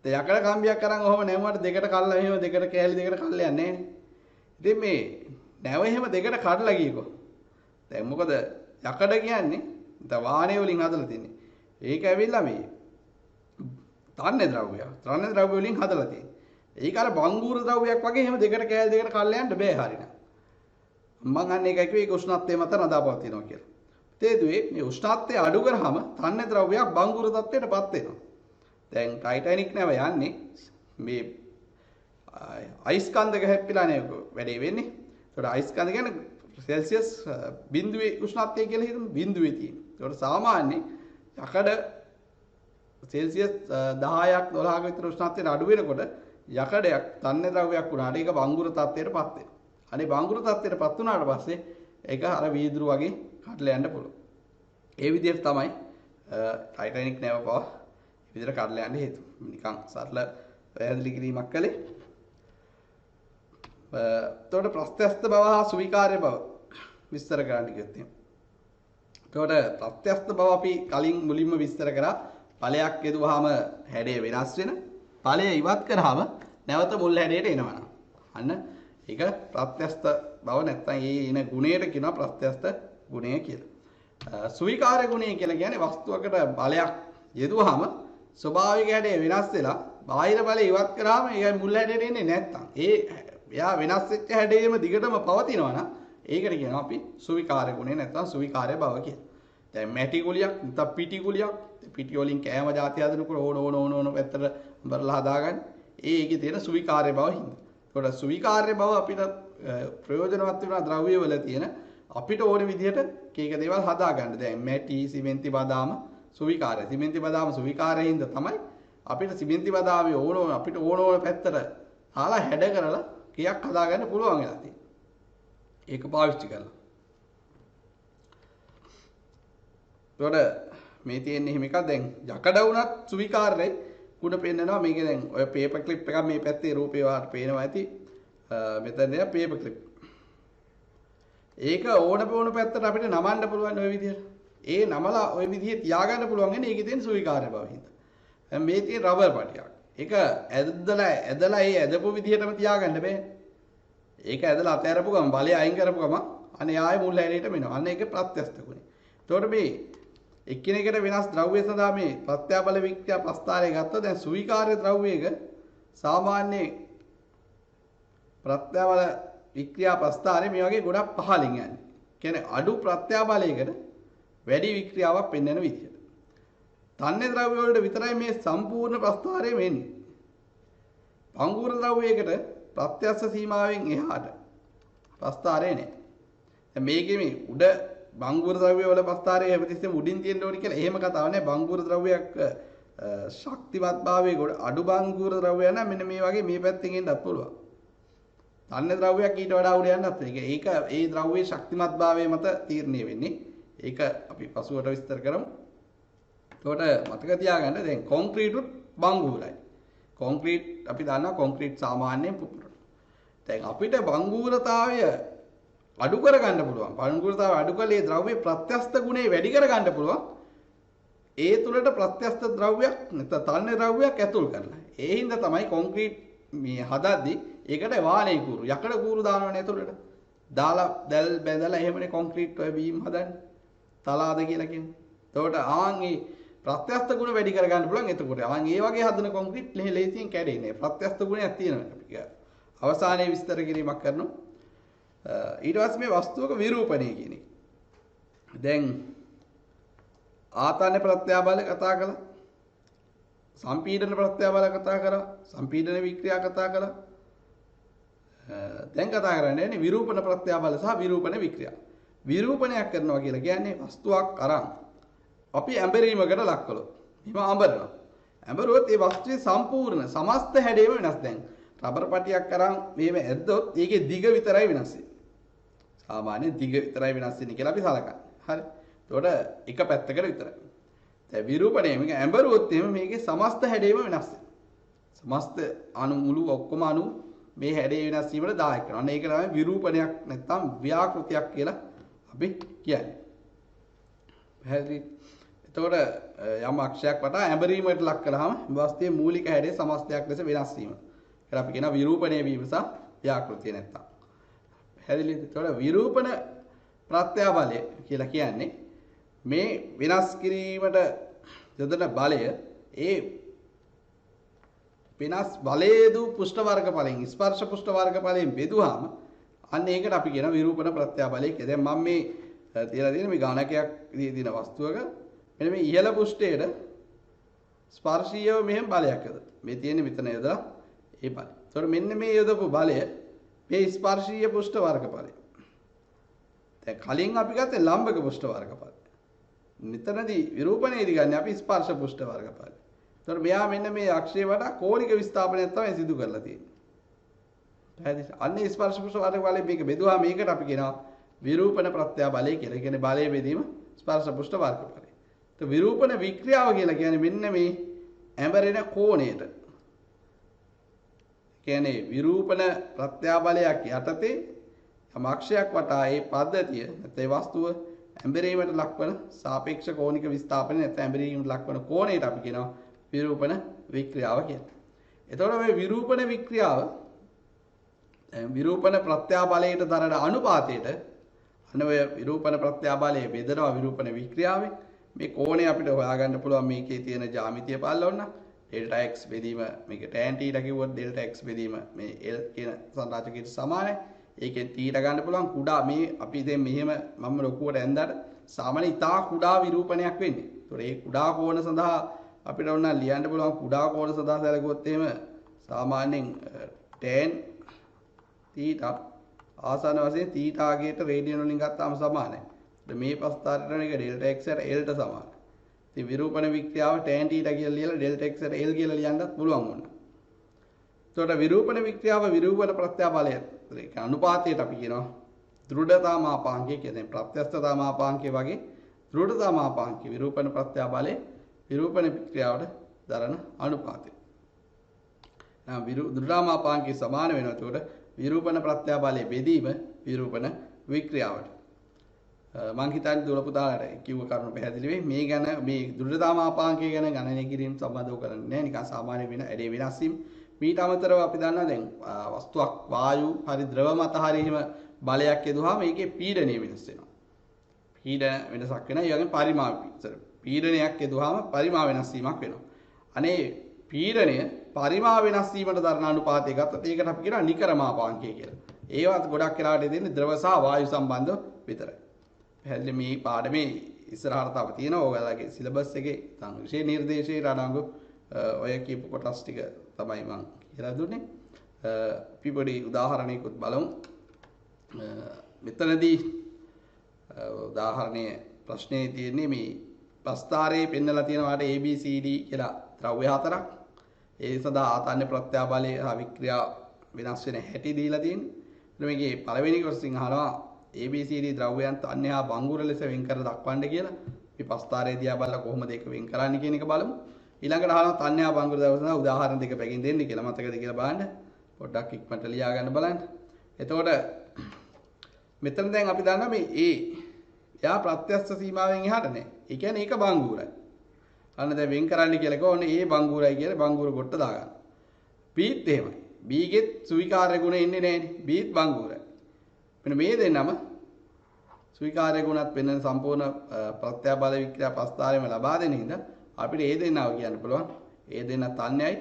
දැන් යකඩ කම්බියක් අරන් ඔහම නැවුවට දෙකට කඩලා මෙහෙම දෙකට කෑලි දෙකට කඩලා යන්නේ නැහැ. ඉතින් මේ නැව එහෙම දෙකට කඩලා ගියකෝ. දැන් මොකද යකඩ කියන්නේ දැන් වාහනේ වලින් හදලා තින්නේ. ඒක ඇවිල්ලා මේ තන්නේ ද්‍රව්‍ය වලින් හදලා තියෙන්නේ. ඒක අර බංගුර ද්‍රව්‍යයක් වගේ එහෙම දෙකට කෑලි දෙකට කඩලා යන්න බෑ හරියට. මම අන්න ඒක කිව්වේ ඒක උෂ්ණත්වය මත නදාපවතිනවා කියලා. තේදුවේ මේ උෂ්ණත්වය අඩු කරාම තන්නේ ද්‍රව්‍යයක් බංගුර තත්ත්වයටපත් වෙනවා. දැන් ටයිටැනික් නැව යන්නේ මේ අයිස් කන්දක හැප්පිලානේ වැඩේ වෙන්නේ. ඒකට අයිස් කන්ද කියන්නේ සෙල්සියස් බිඳුවේ උෂ්ණත්වය කියලා හිතමු බිඳුවේ තියෙන. ඒකට සාමාන්‍ය යකඩ සෙල්සියස් 10ක් 12ක විතර උෂ්ණත්වයට අඩු වෙනකොට යකඩයක් තන්නේ ද්‍රව්‍යයක් වුණාට ඒක බංගුර තත්ත්වයටපත් වෙනවා. අනේ බංගුර තත්ත්වයටපත් වුණාට පස්සේ ඒක අර වීදුරු වගේ කඩලා යන්න පුළුවන්. ඒ විදිහට තමයි ටයිටැනික් නැව පව විදිහට කඩලා යන්න හේතුව. නිකන් සරල පැහැදිලි කිරීමක් කළේ. එතකොට ප්‍රත්‍යස්ත බව හා සුවිකාර්ය බව විස්තර කරන්න කිව්වොත් එහෙනම්. එතකොට ප්‍රත්‍යස්ත බව අපි කලින් මුලින්ම විස්තර කරා. ඵලයක් යදුවාම හැඩය වෙනස් වෙන. ඵලය ඉවත් කරාම නැවත මුල් හැඩයට එනවා. අන්න ඒක ප්‍රත්‍යස්ත බව නැත්නම් ඒ එන ගුණයට කියනවා ප්‍රත්‍යස්ත ගුණය කියලා. සුවිකාර්ය ගුණය කියලා කියන්නේ වස්තුවකට බලයක් යෙදුවාම ස්වභාවික හැඩය වෙනස් වෙලා බාහිර බලය ඉවත් කරාම ඒකයි මුල් හැඩයට එන්නේ නැත්නම් එයා වෙනස් වෙච්ච හැඩයේම දිගටම පවතිනවා නම් ඒකට කියනවා අපි සුවිකාර්ය ගුණය නැත්නම් සුවිකාර්ය බව කියලා. දැන් මැටි ගුලියක් නැත්නම් පිටි ගුලියක් පිටි වලින් කෑම જાති හදනකොට ඕන පැත්තට බරලා හදාගන්න. ඒකේ තියෙන සුවිකාර්ය බව හින්දා. ඒකට සුවිකාර්ය බව අපිට ප්‍රයෝජනවත් වෙන ද්‍රව්‍ය වල තියෙන අපිට ඕන විදිහට කීක දේවල් හදා ගන්න. දැන් මැටි, සිමෙන්ති, බදාම සුවිකාර්ය. සිමෙන්ති බදාම සුවිකාර්යයෙන් හින්දා තමයි අපිට සිමෙන්ති බදාමේ අපිට ඕන පැත්තට දාලා හැඩ කරලා කීයක් හදා ගන්න පුළුවන් වෙලා තියෙන්නේ. ඒක පාවිච්චි කරලා. ඒකට මේ තියෙන්නේ එහෙම එකක් දැන් යකඩ වුණත් සුවිකාර්යයි ගුණ පෙන්නනවා. මේක දැන් ඔය පේපර් ක්ලිප් එකක් මේ පැත්තේ රූපේ වාට පේනවා ඇති. මෙතන නේ පේපර් ක්ලිප්. ඒක ඕන පැත්තට අපිට නමන්න පුළුවන් ওই විදිහට. ඒ නමලා ওই විදිහේ තියාගන්න පුළුවන් වෙන්නේ ඒකේ තියෙන සුවිකාර්ය බව හින්දා. දැන් මේ තියෙන රබර් පටියක්. ඒක ඇදලා ඒ ඇදපු විදිහටම තියාගන්න බෑ. ඒක ඇදලා අතහැරපු ගමන් බලය අයින් කරපු ගමන් අනේ ආයෙ මුල් හැඩයට මෙනවා. අන්න ඒක ප්‍රත්‍යස්ත ගුණය. එතකොට මේ එක්කිනෙකට වෙනස් ද්‍රව්‍ය සඳහා මේ ප්‍රත්‍යාබල වික්‍රියා ප්‍රස්ථාරය ගත්තොත් දැන් සුවිකාර්ය ද්‍රව්‍යයක සාමාන්‍ය ප්‍රත්‍යාබල වික්‍රියා ප්‍රස්ථාරය මේ වගේ ගොඩක් පහළින් යන්නේ. කියන්නේ අඩු ප්‍රත්‍යාබලයකට වැඩි වික්‍රියාවක් පෙන්වන විදිහට. තන්නේ ද්‍රව්‍ය වලට විතරයි මේ සම්පූර්ණ ප්‍රස්ථාරය වෙන්නේ. බංගුර ද්‍රව්‍යයකට ප්‍රත්‍යස්ස සීමාවෙන් එහාට ප්‍රස්ථාරය නැහැ. දැන් මේකේ මේ උඩ බංගුර ද්‍රව්‍ය වල ප්‍රස්ථාරය හැමතිස්සෙම උඩින් තියෙන්න ඕනි කියලා එහෙම කතාවක් නැහැ. බංගුර ද්‍රව්‍යයක් ශක්තිමත් භාවයේ අඩු බංගුර ද්‍රව්‍ය නම් මෙන්න මේ වගේ මේ පැත්තෙන් එන්නත් පුළුවන්. තන්නේ ද්‍රව්‍යයක් ඊට වඩා උඩ යන්නත් ඒක ඒ ද්‍රව්‍යයේ ශක්තිමත් භාවයේ මත තීරණය වෙන්නේ. ඒක අපි පසුවට විස්තර කරමු. එතකොට මතක තියාගන්න දැන් කොන්ක්‍රීටුත් බංගුරයි. කොන්ක්‍රීට් අපි දන්නවා කොන්ක්‍රීට් සාමාන්‍යයෙන් පුපුරන. දැන් අපිට බංගුරතාවය අඩු කරගන්න පුළුවන්. බංගුරතාවය අඩු කළේ ද්‍රව්‍ය ප්‍රත්‍යස්ත ගුණය වැඩි කරගන්න පුළුවන්. ඒ තුලට ප්‍රත්‍යස්ත ද්‍රව්‍යයක් නැත්නම් තන්නේ ද්‍රව්‍යයක් ඇතුල් කරලා. ඒ හින්දා තමයි කොන්ක්‍රීට් මේ හදද්දි ඒකට වාලේ කූරු යකඩ කූරු දානවනේ ඇතුළට. දාලා දැල් බැඳලා එහෙමනේ කොන්ක්‍රීට් ඔය බීම් හදන්නේ. තලාද කියලා කියන්නේ. එතකොට ආන්ගේ ප්‍රත්‍යස්ත ගුණ වැඩි කරගන්න පුළුවන්. එතකොට ආන් ඒ වගේ හදන කොන්ක්‍රීට් ලේසියෙන් කැඩෙන්නේ. ප්‍රත්‍යස්ත ගුණයක් තියෙනවා අපි. අවසානයේ විස්තර කිරීමක් කරනවා. ඊට පස්සේ මේ වස්තුවක විරූපණය කියන එක. දැන් ආතන ප්‍රත්‍යාබල කතා කළා. සම්පීඩන ප්‍රත්‍යාබල කතා කරා. සම්පීඩන වික්‍රියා කතා කළා. දැන් කතා කරන්නේ විරූපණ ප්‍රත්‍යාබල සහ විරූපණ වික්‍රියා. විරූපණයක් කරනවා කියලා කියන්නේ වස්තුවක් අරන් අපි ඇඹරීමකට ලක් කළොත්. හිම අඹරනවා. ඇඹරුවොත් ඒ වස්තුවේ සම්පූර්ණ සමස්ත හැඩයම වෙනස්. දැන් රබර් පටියක් අරන් මේව ඇද්දොත් ඒකේ දිග විතරයි වෙනස් වෙන්නේ. සාමාන්‍ය දිග විතරයි වෙනස් වෙන්නේ කියලා අපි සලකන්නේ. හරි. එතකොට එක පැත්තකට විතරයි. දැන් විරූපණය මේක ඇඹරුවොත් එහෙම මේකේ සමස්ත හැඩයම වෙනස් වෙනවා. සමස්ත අණු මුළු ඔක්කොම අණු මේ හැඩය වෙනස් වීමට දායක වෙනවා. අන්න ඒක තමයි විරූපණයක් නැත්නම් ව්‍යාකෘතියක් කියලා අපි කියන්නේ. පැහැදිලි. එතකොට යම් අක්ෂයක් වටා ඇඹරීමකට ලක් කළාම වස්තුවේ මූලික හැඩය සමස්තයක් ලෙස වෙනස් වීම. ඒකට අපි කියනවා විරූපණය වීම සහ ව්‍යාකෘතිය නැත්තම්. පැහැදිලිද? එතකොට විරූපණ ප්‍රත්‍යාබලය කියලා කියන්නේ මේ වෙනස් කිරීමට යොදන බලය ඒ වෙනස් බලයේදු පෘෂ්ඨ වර්ග ඵලයෙන් ස්පර්ශ පෘෂ්ඨ වර්ග ඵලයෙන් බෙදුවාම අන්න ඒකට අපි කියන විරූපණ ප්‍රත්‍යාබලය කියලා. දැන් මම මේ තියලා තියෙන මේ ගණකයක් දින වස්තුවක මෙන්න මේ ඉහළ පෘෂ්ඨයට ස්පර්ශීයව මෙහෙම බලයක් යොදලා. මේ තියෙන්නේ මෙතන යොදලා ඒ බලය. ඒතකොට මෙන්න මේ යොදපු බලය මේ ස්පර්ශීය පෘෂ්ඨ වර්ග ඵලය. දැන් කලින් අපි ගත්තේ ලම්බක පෘෂ්ඨ වර්ග ඵලය. මෙතනදී විරූපණයේදී ගන්න අපි ස්පර්ශ පෘෂ්ඨ වර්ග ඵලය. ඒතකොට මෙයා මෙන්න මේ අක්ෂය වටා කෝණික විස්ථාපනයක් තමයි සිදු කරලා තියෙන්නේ. පැහැදිලිද? අන්නේ ස්පර්ශ පෘෂ්ඨ වර්ග ඵලය මේක බෙදුවා මේකට අපි කියනවා විරූපණ ප්‍රත්‍යාබලය කියලා. ඒ කියන්නේ බලයේ බෙදීම ස්පර්ශ පෘෂ්ඨ වර්ග ඵලය. ඒත් විරූපණ වික්‍රියාව කියලා කියන්නේ මෙන්න මේ ඇඹරෙන කෝණයට. කියන්නේ විරූපණ ප්‍රත්‍යාබලයක් යටතේ යම් අක්ෂයක් වටා ඒ පද්ධතිය නැත්නම් ඒ වස්තුව ඇඹරීමට ලක්වන සාපේක්ෂ කෝණික විස්ථාපනය නැත්නම් ඇඹරීමට ලක්වන කෝණයට අපි කියනවා විරූපණ වික්‍රියාව කියලා. එතකොට මේ විරූපණ වික්‍රියාව විරූපණ ප්‍රත්‍යාබලයට දරන අනුපාතයට අන්න ඔය විරූපණ ප්‍රත්‍යාබලයේ බෙදනවා විරූපණ වික්‍රියාවේ මේ කෝණය අපිට හොයාගන්න පුළුවන් මේකේ තියෙන ජ්‍යාමිතිය බලන්න ඩෙල්ටා x බෙදීම මේක tan θ කිව්වොත් ඩෙල්ටා x බෙදීම මේ l කියන සංරාජකයට සමානයි. ඒකෙන් θ ගන්න පුළුවන් කුඩා මේ අපි දැන් මෙහෙම මම ලොකුවට ඇඳලා සාමාන්‍ය ඉතා කුඩා විරූපණයක් වෙන්නේ. ඒතකොට මේ කුඩා කෝණ සඳහා අපිට ඕන ලියන්න පුළුවන් කුඩා කෝණ සඳහා සැලකුවොත් එහෙම සාමාන්‍යයෙන් tan θ ආසන්න වශයෙන් θ ආගයට රේඩියන් වලින් ගත්තාම සමානයි. මේ පස්තරණ එක ඩෙල්ටා x ට l ට සමානයි. ඉතින් විරූපණ වික්‍රියාව tan θ කියලා ලියලා ඩෙල්ටා x ට l කියලා ලියන්නත් පුළුවන් වුණා. එතකොට විරූපණ වික්‍රියාව විරූපණ ප්‍රත්‍යාබලය ඒක අනුපාතයට අපි කියනවා දෘಢතා මාපාංකය කියන්නේ ප්‍රත්‍යස්ථතා මාපාංකය වගේ දෘಢතා මාපාංකය විරූපණ ප්‍රත්‍යාබලයේ විරූපණ වික්‍රියාවට දරන අනුපාතය. නම් දෘಢතා මාපාංකය සමාන වෙනවා. එතකොට විරූපණ ප්‍රත්‍යාබලයේ බෙදීම විරූපණ වික්‍රියාවට. මම හිතන්නේ දුර පුතාලට කිව්ව කරුණු පැහැදිලි වෙයි. මේ ගැන මේ දෘಢතා මාපාංකය ගැන ගණනය කිරීම සම්බන්ධව කරන්නේ නැහැ. නිකන් සාමාන්‍ය වෙන ඇඩේ වෙනස් වීම. මීට අමතරව අපි දන්නවා දැන් වස්තුවක් වායු හරි ද්‍රව මත හරි එහෙම බලයක් යදුවාම ඒකේ පීඩනය වෙනස් වෙනවා. පීඩන වෙනසක් වෙනවා. ඒ වගේම පරිමාව පීඩනයක් යදුවාම පරිමාව වෙනස් වීමක් වෙනවා. අනේ පීඩනය පරිමාව වෙනස් වීමට දරන අනුපාතය ගත්තත් ඒකට අපි කියනවා නිකර මාපාංකය කියලා. ඒවත් ගොඩක් වෙලාවට දෙන්නේ ද්‍රව සහ වායු සම්බන්ධව විතරයි. පැහැදිලි මේ පාඩමේ ඉස්සරහට තව තියෙනවා. ඔයාලගේ සිලබස් එකේ තම විශේෂ නිර්දේශයේ අඩංගු ඔය කියපු කොටස් ටික තමයි මම කියලා දුන්නේ. අපි පොඩි උදාහරණයකුත් බලමු. මෙතනදී උදාහරණයේ ප්‍රශ්නේ තියෙන්නේ මේ ප්‍රස්තාරයේ පෙන්නලා තියෙනවාට A B C D කියලා ද්‍රව්‍ය හතරක්. ඒ සඳහා ආතන්‍ය ප්‍රත්‍යාබලය හා වික්‍රියා වෙනස් වෙන හැටි දීලා තියෙන්නේ. එතන මේකේ පළවෙනි කොටසින් අහනවා A B C D ද්‍රව්‍යයන් තන්‍ය හා බංගුර ලෙස වෙන් කර දක්වන්න කියලා. අපි ප්‍රස්තාරයේ දිහා බලලා කොහොමද ඒක වෙන් කරන්නේ කියන එක බලමු. ඊළඟට අහනවා තන්‍ය හා බංගුර ද්‍රව්‍ය සඳහා උදාහරණ දෙක පැකින් දෙන්න කියලා. මතකද කියලා බලන්න. පොඩ්ඩක් ඉක්මනට ලියා ගන්න බලන්න. එතකොට මෙතන දැන් අපි දන්නවා මේ A යා ප්‍රත්‍යස්ථ සීමාවෙන් එහාට නැහැ. ඒ කියන්නේ ඒක බංගුරයි. අන්න දැන් වෙන් කරන්න කියලා කොහොනේ A බංගුරයි කියලා බංගුර කොට දාගන්න. Bත් එහෙමයි. B ගෙත් ස්වීකාර්ය ගුණ එන්නේ නැහැනේ. Bත් බංගුරයි. මෙන්න මේ දෙන්නම ස්වීකාර්ය ගුණත් වෙන සම්පූර්ණ ප්‍රත්‍යාබල වික්‍රියා පස්තාරෙම ලබා දෙන හින්දා අපිට ඒ දෙන්නව කියන්න පුළුවන්. ඒ දෙන්න තන්‍යයි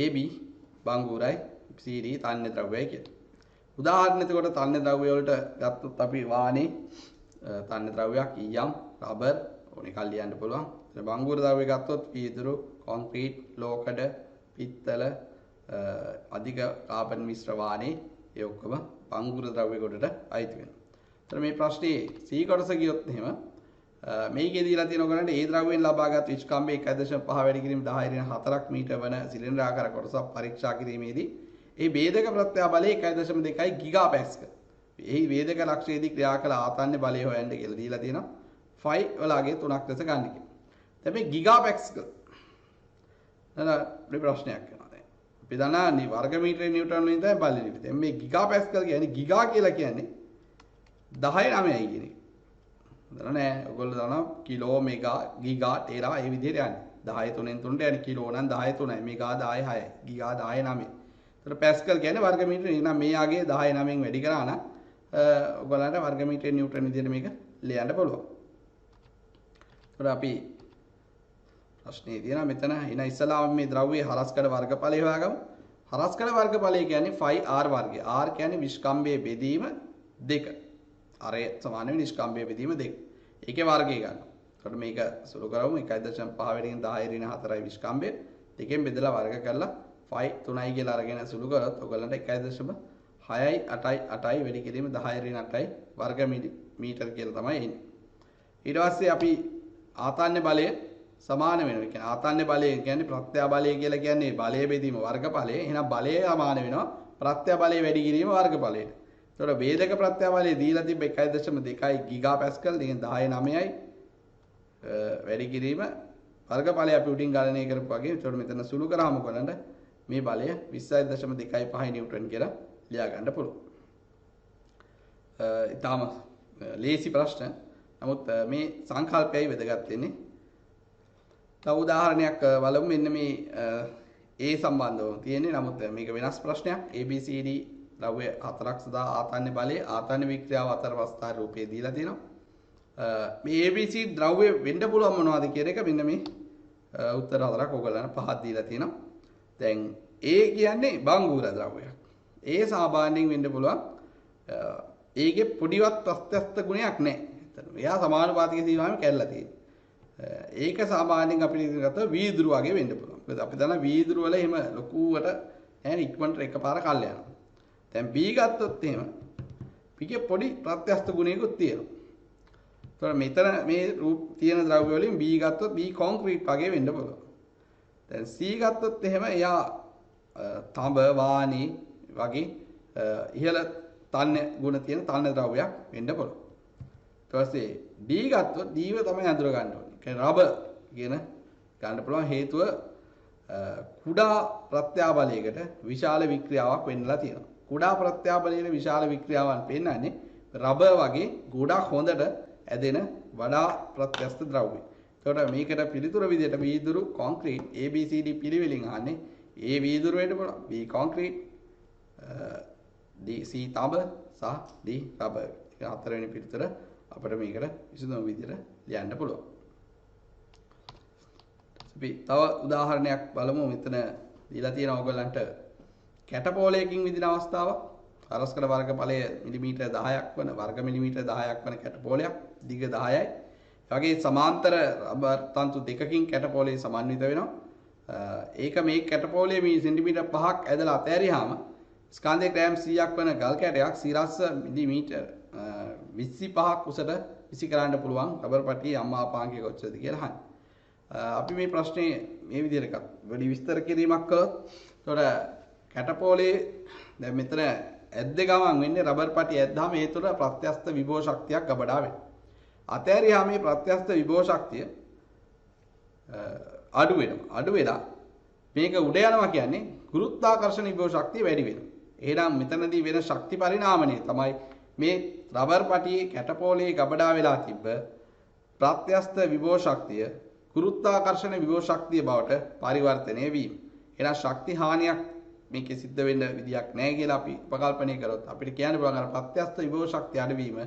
AB බංගුරයි CD තන්‍ය ද්‍රව්‍යයි කියලා. උදාහරණයක් කොට තන්‍ය ද්‍රව්‍ය වලට ගත්තොත් අපි වානේ තන්‍ය ද්‍රව්‍යයක් ඊයම් රබර් ඕනේ කල් ලියන්න පුළුවන්. බංගුර ද්‍රව්‍ය ගත්තොත් පීදුරු කොන්ක්‍රීට් ලෝකඩ පිත්තල අධික කාබන් මිශ්‍ර වානේ ඒ ඔක්කොම බංගුර ද්‍රව්‍ය කොටට අයිති වෙනවා. එතන මේ ප්‍රශ්නේ C කොටස ගියොත් එහෙම මේකේ දීලා තියෙන ඔයගලන්ට ඒ ද්‍රව්‍යයෙන් ලබාගත් විස්කම්බේ 1.5 වැඩි කිරීම 10 4ක් මීටර වන සිලින්ඩරාකාර කොටසක් පරීක්ෂා කිරීමේදී ඒ වේදක ප්‍රත්‍යා බලය 1.2 ගිගාපැස්කල්. එහි වේදක ලක්ෂයේදී ක්‍රියා කළ ආතන්‍ය බලය හොයන්න කියලා දීලා තියෙනවා. ෆයි වලගේ 3ක් ලෙස ගන්න කියලා. දැන් මේ ගිගාපැස්කල් නේද ප්‍රශ්නයක් වෙනවා දැන්. අපි දන්නා වර්ග මීටර නිව්ටන් වලින් තමයි බලය ලිව්වේ. දැන් මේ ගිගාපැස්කල් කියන්නේ ගිගා කියලා කියන්නේ 10 9යි කියන එක. දන්නා නෑ. ඔයගොල්ලෝ දන්නවා කිලෝ මෙගා ගිගා ටෙරා ඒ විදිහට යන්නේ. 10 3න් 3ට යන්නේ කිලෝ නම් 10 3යි මෙගා 10 6යි ගිගා 10 9යි. ඒතර පැස්කල් කියන්නේ වර්ග මීටර. එහෙනම් මේ ආගේ 10 9න් වැඩි කරා නම් ඔයගොල්ලන්ට වර්ග මීටර නිව්ටන් විදිහට මේක ලියන්න පුළුවන්. ඒතර අපි ප්‍රශ්නේ තියෙනවා මෙතන එන ඉස්සලාම මේ ද්‍රව්‍යයේ හරස්කඩ වර්ගඵලය හොයාගමු. හරස්කඩ වර්ගඵලය කියන්නේ 5r වර්ගය. r කියන්නේ විස්කම්භයේ බෙදීම 2. r සමාන වෙන නිෂ්කම්භයේ බෙදීම 2. ඒකේ වර්ගය ගන්නවා. එතකොට මේක සුළු කරමු 1.5 වැඩියෙන් 10 ඍණ 4යි විස්කම්භය. දෙකෙන් බෙදලා වර්ග කරලා 5 3යි කියලා අරගෙන සුළු කරොත් ඔයගලන්ට 1.6යි 8යි 8යි වැඩි කිරීම 10 ඍණ 8යි වර්ග මීටර කියලා තමයි එන්නේ. ඊට පස්සේ අපි ආතන්‍ය බලය සමාන වෙනවා. ඒ කියන්නේ ආතන්‍ය බලය කියන්නේ ප්‍රත්‍යා බලය කියලා කියන්නේ බලය බෙදීම වර්ගඵලය. එහෙනම් බලය සමාන වෙනවා ප්‍රත්‍යා බලය වැඩි කිරීම වර්ගඵලයට. ඒතකොට වේදක ප්‍රත්‍යා බලය දීලා තිබ්බ 1.2 ගිගාපැස්කල් දෙකෙන් 10 9යි වැඩි කිරීම වර්ගඵලය අපි උඩින් ගණනය කරපු වගේ. ඒතකොට මෙතන සුළු කරාම බලන්න මේ බලය 20.25 නිව්ටන් කියලා ලියා ගන්න පුළුවන්. ඊටාම ලේසි ප්‍රශ්න. නමුත් මේ සංකල්පයයි වැදගත් වෙන්නේ. තව උදාහරණයක් බලමු. මෙන්න මේ A සම්බන්ධව තියෙන්නේ. නමුත් මේක වෙනස් ප්‍රශ්නයක්. ABCD ද්‍රව්‍ය හතරක් සදා ආතන්‍ය බලයේ ආතන්‍ය වික්‍රියාව අතර අවස්ථා රූපේ දීලා තියෙනවා. මේ ABC ද්‍රව්‍ය වෙන්න පුළුවන් මොනවද කියන එක මෙන්න මේ උත්තර හතරක් ඔයගොල්ලන්ට පහක් දීලා තියෙනවා. දැන් A කියන්නේ බංගුර ද්‍රව්‍යයක්. A සාමාන්‍යයෙන් වෙන්න පුළුවන්. ඒකේ පොඩිවත් ප්‍රත්‍යස්ත ගුණයක් නැහැ. එයා සමානුපාතික සීමාවෙන් කැඩලා තියෙනවා. ඒක සාමාන්‍යයෙන් අපිට ගත්තා වීදුරු වගේ වෙන්න පුළුවන්. මොකද අපි දන්නා වීදුරු වල එහෙම ලොකුවට ඈ ඉක්මනට එකපාර කල් යනවා. දැන් B ගත්තොත් එහෙම පිටේ පොඩි ප්‍රත්‍යස්ත ගුණයකුත් තියෙනවා. ඒතකොට මෙතන මේ රූප තියෙන ද්‍රව්‍ය වලින් B ගත්තොත් B කොන්ක්‍රීට් වගේ වෙන්න පුළුවන්. දැන් C ගත්තොත් එහෙම එයා තඹ වානි වගේ ඉහළ තන්‍ය ගුණ තියෙන තන්‍ය ද්‍රව්‍යයක් වෙන්න පුළුවන්. ඊට පස්සේ D ගත්තොත් D ව තමයි අඳුර ගන්න ඕනේ. ඒ කියන්නේ රබර් කියන ගන්න පුළුවන් හේතුව කුඩා ප්‍රත්‍යාබලයකට විශාල වික්‍රියාවක් වෙන්නලා තියෙනවා. කුඩා ප්‍රත්‍යාබලයේ විශාල වික්‍රියාවන් පෙන්වන්නේ රබර් වගේ ගොඩක් හොඳට ඇදෙන වඩා ප්‍රත්‍යස්ත ද්‍රව්‍ය. ඒකට මේකට පිළිතුර විදිහට වීදුරු කොන්ක්‍රීට් ABCD පිළිවෙලින් අහන්නේ A වීදුරු වෙන්න පුළුවන්. B කොන්ක්‍රීට් D C තඹ සහ D රබර්. ඒක හතරවෙනි පිළිතුර අපිට මේකට විසඳුම විදිහට ලියන්න පුළුවන්. අපි තව උදාහරණයක් බලමු. මෙතන දීලා තියෙන ඕගලන්ට කැටපෝලයකින් විදින අවස්ථාවක්. හරස්කඩ වර්ගඵලය මිලිමීටර 10ක් වන වර්ග මිලිමීටර 10ක් වන කැටපෝලයක් දිග 10යි. ඒ වගේ සමාන්තර රබර් තන්තු දෙකකින් කැටපෝලය සමන්විත වෙනවා. ඒක මේ කැටපෝලයේ මේ සෙන්ටිමීටර් 5ක් ඇදලා අතෑරියාම ස්කන්ධයේ ග්‍රෑම් 100ක් වන ගල් කැටයක් සිරස්ස මිලිමීටර 25ක් උසට විසි කරන්න පුළුවන් රබර් පටියේ අම්මාපාංකය කොච්චරද කියලා අහන්නේ. අපි මේ ප්‍රශ්නේ මේ විදිහට වැඩි විස්තර කිරීමක් කළොත් එතකොට කැටපෝලේ දැන් මෙතන ඇද්ද ගමන් වෙන්නේ රබර් පටිය ඇද්දාම ඒ තුළ ප්‍රත්‍යස්ත විභව ශක්තියක් ගබඩා වෙනවා. අතෑරියාම මේ ප්‍රත්‍යස්ත විභව ශක්තිය අඩු වෙනවා. අඩු වෙලා මේක උඩ යනවා කියන්නේ ගුරුත්වාකර්ෂණ විභව ශක්තිය වැඩි වෙනවා. එහෙනම් මෙතනදී වෙන ශක්ති පරිණාමණය තමයි මේ රබර් පටියේ කැටපෝලේ ගබඩා වෙලා තිබ්බ ප්‍රත්‍යස්ත විභව ශක්තිය ගුරුත්වාකර්ෂණ විභව ශක්තිය බවට පරිවර්තනය වීම. එහෙනම් ශක්ති හානියක් මේකේ සිද්ධ වෙන්න විදියක් නැහැ කියලා අපි උපකල්පනය කරොත් අපිට කියන්න පුළුවන් අර ප්‍රත්‍යස්ත විභව ශක්තිය අඩුවීම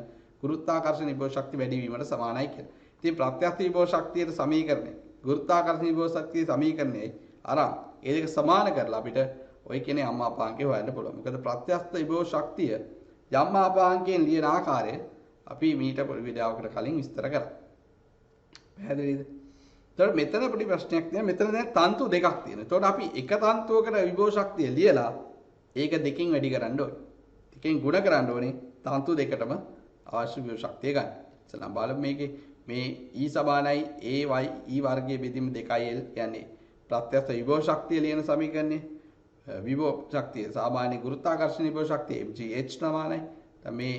ගුරුත්වාකර්ෂණ විභව ශක්තිය වැඩි වීමට සමානයි කියලා. ඉතින් ප්‍රත්‍යස්ත විභව ශක්තියේ සමීකරණය ගුරුත්වාකර්ෂණ විභව ශක්තියේ සමීකරණයයි අරන් ඒ දෙක සමාන කරලා අපිට ඔය කියන්නේ අම්මාපාංකය හොයන්න පුළුවන්. මොකද ප්‍රත්‍යස්ත විභව ශක්තිය අම්මාපාංකයෙන් ලියන ආකාරය අපි මීට පොඩි වීඩියෝවකට කලින් විස්තර කරා. පැහැදිලිද? එතකොට මෙතන පොඩි ප්‍රශ්නයක් තියෙනවා. මෙතන දැන් තන්තු දෙකක් තියෙනවා. එතකොට අපි එක තන්තුවකට විභව ශක්තිය ලියලා ඒක දෙකෙන් වැඩි කරන්න ඕනේ. දෙකෙන් ගුණ කරන්න ඕනේ තන්තු දෙකටම අවශ්‍ය විභව ශක්තිය ගන්න. ඉතින් බලමු මේකේ මේ E සමානයි AY E වර්ගයේ බෙදීම 2L කියන්නේ ප්‍රත්‍යස්ත විභව ශක්තිය ලියන සමීකරණය. විභව ශක්තිය සාමාන්‍ය ගුරුත්වාකර්ෂණ විභව ශක්තිය mgh ප්‍රමාණයි. දැන් මේ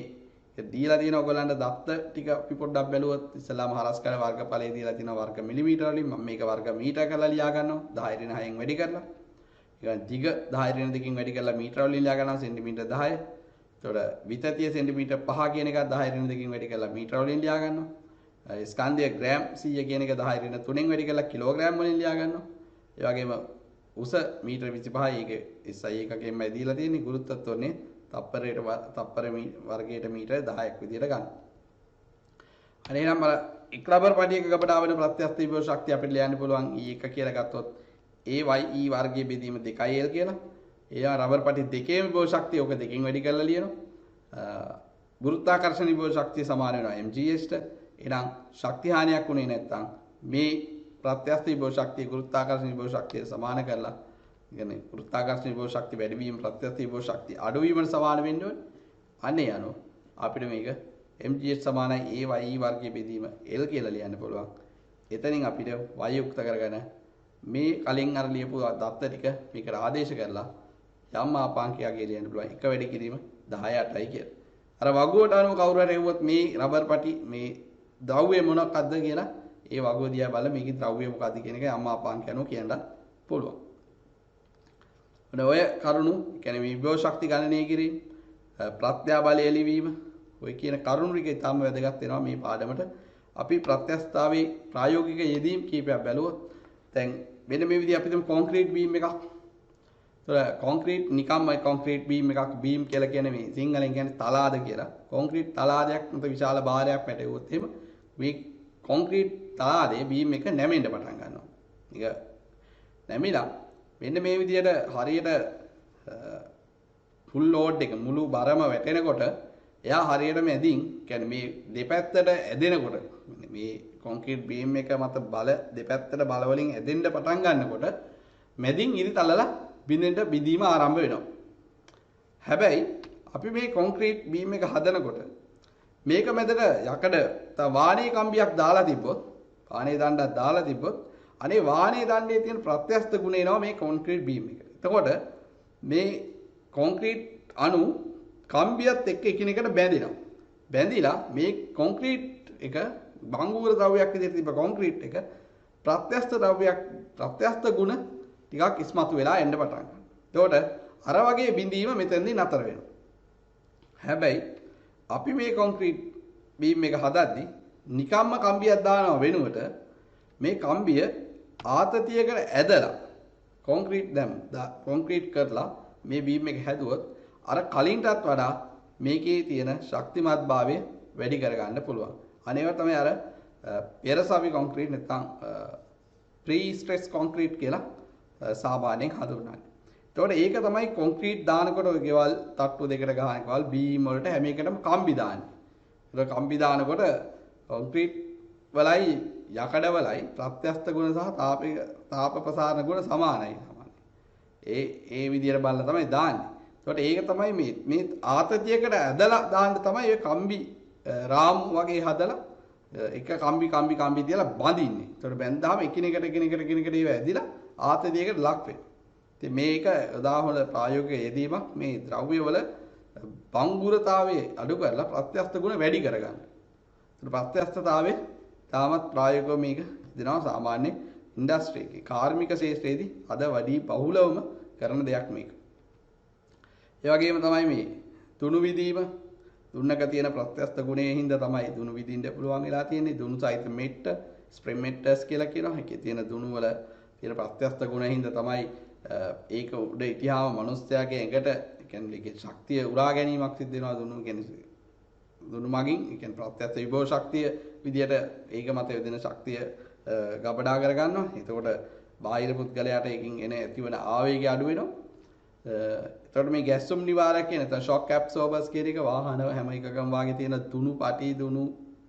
දීලා තියෙන ඔයගලන්ට දත්ත ටික අපි පොඩ්ඩක් බැලුවොත් ඉස්සලාම හරස්කඩ වර්ගඵලයේ දීලා තියෙන වර්ග මිලිමීටර වලින් මම මේක වර්ග මීටර කරලා ලියා ගන්නවා 10 ඍණ 6න් වැඩි කරලා. ඊළඟ දිග 10 ඍණ 2කින් වැඩි කරලා මීටර වලින් ලියා ගන්නවා සෙන්ටිමීටර 10. එතකොට විතතිය සෙන්ටිමීටර 5 කියන එකත් 10 ඍණ 2කින් වැඩි කරලා මීටර වලින් ලියා ගන්නවා. ස්කන්ධය ග්‍රෑම් 100 කියන එක 10 ඍණ 3න් වැඩි කරලා කිලෝග්‍රෑම් වලින් ලියා ගන්නවා. ඒ වගේම උස මීටර 25යි ඒක SI එකකින්මයි දීලා තියෙන්නේ ගුරුත්වත්වනේ තප්පර වර්ගයට මීටර 10ක් විදියට ගන්න. අනේ නම් එක් රබර් පටියක ගබඩා වෙන ප්‍රත්‍යස්ත විභව ශක්තිය අපිට ලියන්න පුළුවන් E1 කියලා ගත්තොත් AYE වර්ගයේ බෙදීම 2L කියලා. ඒවා රබර් පටි දෙකේම විභව ශක්තිය ඔක දෙකෙන් වැඩි කරලා ලියනවා. ගුරුත්වාකර්ෂණ විභව ශක්තිය සමාන වෙනවා mgh ට. එහෙනම් ශක්ති හානියක් උනේ නැත්නම් මේ ප්‍රත්‍යස්ත විභව ශක්තිය ගුරුත්වාකර්ෂණ විභව ශක්තිය සමාන කරලා කියන්නේ ගුරුත්වාකර්ෂණ විභව ශක්තිය වැඩි වීම ප්‍රත්‍යස්ත විභව ශක්තිය අඩු වීමට සමාන වෙන්න ඕනේ. අනේ යනවා අපිට මේක mgh සමානයි AYE වර්ගයේ බෙදීම L කියලා ලියන්න පුළුවන්. එතනින් අපිට y යුක්ත කරගෙන මේ කලින් අර ලියපු දත්ත ටික මේකට ආදේශ කරලා යම් මාපාංකයක් ලියන්න පුළුවන්. එක වැඩි කිරීම 18යි කියලා. අර වගුවට අනුව කවුරු හරි එවුවොත් මේ රබර් පටි මේ ද්‍රව්‍ය මොනක්ද කියලා ඒ වගුව දිහා බලලා මේකේ ද්‍රව්‍ය මොකක්ද කියන එක යම් මාපාංකයක් අනුව කියන්න පුළුවන්. ඔය කරුණු කියන්නේ මේ විභව ශක්ති ගණනය කිරීම ප්‍රත්‍යාබලය එළිවීම ඔය කියන කරුණු ටික ඉතාම වැදගත් වෙනවා මේ පාඩමට. අපි ප්‍රත්‍යස්ථාවේ ප්‍රායෝගික යෙදීම් කීපයක් බැලුවොත් දැන් මෙන්න මේ විදිහ අපි තුමු කොන්ක්‍රීට් බීම් එකක්. ඒතර කොන්ක්‍රීට් නිකම්ම කොන්ක්‍රීට් බීම් එකක් බීම් කියලා කියන්නේ මේ සිංහලෙන් කියන්නේ තලාද කියලා. කොන්ක්‍රීට් තලාදයක් මත විශාල භාරයක් පැටවුවොත් එහෙම මේ කොන්ක්‍රීට් තලාදේ බීම් එක නැමෙන්න පටන් ගන්නවා. ඒක නැමිලා මෙන්න මේ විදිහට හරියට ෆුල් ලෝඩ් එක මුළු බරම වැටෙනකොට එයා හරියටම ඇදින් කියන්නේ මේ දෙපැත්තට ඇදෙනකොට මේ කොන්ක්‍රීට් බීම් එක මත බල දෙපැත්තට බල වලින් ඇදෙන්න පටන් ගන්නකොට මැදින් ඉරි තලලා බිඳීම ආරම්භ වෙනවා. හැබැයි අපි මේ කොන්ක්‍රීට් බීම් එක හදනකොට මේක මැදට යකඩ වාණේ කම්බියක් දාලා තිබ්බොත් වාණේ දණ්ඩක් දාලා තිබ්බොත් අනේ වාණේ දණ්ඩේ තියෙන ප්‍රත්‍යස්ත ගුණ එනවා මේ කොන්ක්‍රීට් බීම් එකට. එතකොට මේ කොන්ක්‍රීට් අණු කම්බියත් එක්ක එකිනෙකට බැඳෙනවා. බැඳිලා මේ කොන්ක්‍රීට් එක බංගුර ද්‍රව්‍යයක් විදිහට තිබ්බ කොන්ක්‍රීට් එක ප්‍රත්‍යස්ත ගුණ ටිකක් ඉස්මතු වෙලා එන්න පටන් ගන්නවා. එතකොට අර වගේ බිඳීම මෙතනදී නතර වෙනවා. හැබැයි අපි මේ කොන්ක්‍රීට් බීම් එක හදද්දි නිකම්ම කම්බියක් දානව වෙනුවට මේ කම්බිය ආතතියකට ඇදලා කොන්ක්‍රීට් කරලා මේ බීම් එක හැදුවොත් අර කලින්ටත් වඩා මේකේ තියෙන ශක්තිමත්භාවය වැඩි කරගන්න පුළුවන්. අනේවා තමයි අර පෙරසවි කොන්ක්‍රීට් නැත්නම් ප්‍රී ස්ට්‍රෙස් කොන්ක්‍රීට් කියලා සාමාන්‍යයෙන් හඳුන්වන්නේ. එතකොට ඒක තමයි කොන්ක්‍රීට් දානකොට ඔය ගෙවල් තට්ටු දෙකට ගහන ගෙවල් බීම් වලට හැම එකටම කම්බි දාන්නේ. ඒක කම්බි දානකොට කොන්ක්‍රීට් වලයි යකඩ වලයි ප්‍රත්‍යස්ත ගුණ සහ තාප ප්‍රසාරණ ගුණ සමානයි. ඒ විදියට බලලා තමයි දාන්නේ. එතකොට ඒක තමයි මේ ආතතියකට ඇදලා දාන්න තමයි ඔය කම්බි රාමු වගේ හදලා එක කම්බි තියලා බඳින්නේ. එතකොට බැඳාම එකිනෙකට ඒව ඇදිලා ආතතියකට ලක් වෙනවා. ඉතින් මේක උදාහරණ ප්‍රායෝගික යෙදීමක් මේ ද්‍රව්‍ය වල බංගුරතාවයේ අඩු කරලා ප්‍රත්‍යස්ත ගුණ වැඩි කරගන්න. ඒත් ප්‍රත්‍යස්තතාවයේ තාමත් ප්‍රායෝගිකව මේක දෙනවා සාමාන්‍ය ඉන්ඩස්ට්‍රි එකේ කාර්මික ශාස්ත්‍රයේදී අද වැඩි බහුලවම කරන දෙයක් මේක. ඒ වගේම තමයි මේ දුණු විදීම දුන්නක තියෙන ප්‍රත්‍යස්ත ගුණයේ හින්දා තමයි දුණු විදින්න පුළුවන් වෙලා තියෙන්නේ. දුණු සහිත මෙට්ට ස්ප්‍රේ මෙට්ටස් කියලා කියනවා. ඒකේ තියෙන දුණු වල තියෙන ප්‍රත්‍යස්ත ගුණයේ හින්දා තමයි ඒක උඩ ඉතිහාම මිනිස්යාගේ ඇඟට කියන්නේ ඒකේ ශක්තිය උරා ගැනීමක් සිද්ධ වෙනවා දුණු කියන්නේ දුණු මගින් ඒ කියන්නේ ප්‍රත්‍යස්ත විභව ශක්තිය විදියට ඒක මත යොදෙන ශක්තිය ගබඩා කර ගන්නවා. එතකොට බාහිර පුද්ගලයාට ඒකින් එන ඇතිවන ආවේගය අඩු වෙනවා. එතකොට මේ ගැස්සුම් නිවාරක කියන නැත්නම් ෂොක් ඇබ්සෝබර්ස් කියන එක වාහන හැම එකකම වාගේ තියෙන දුණු පටි දුණු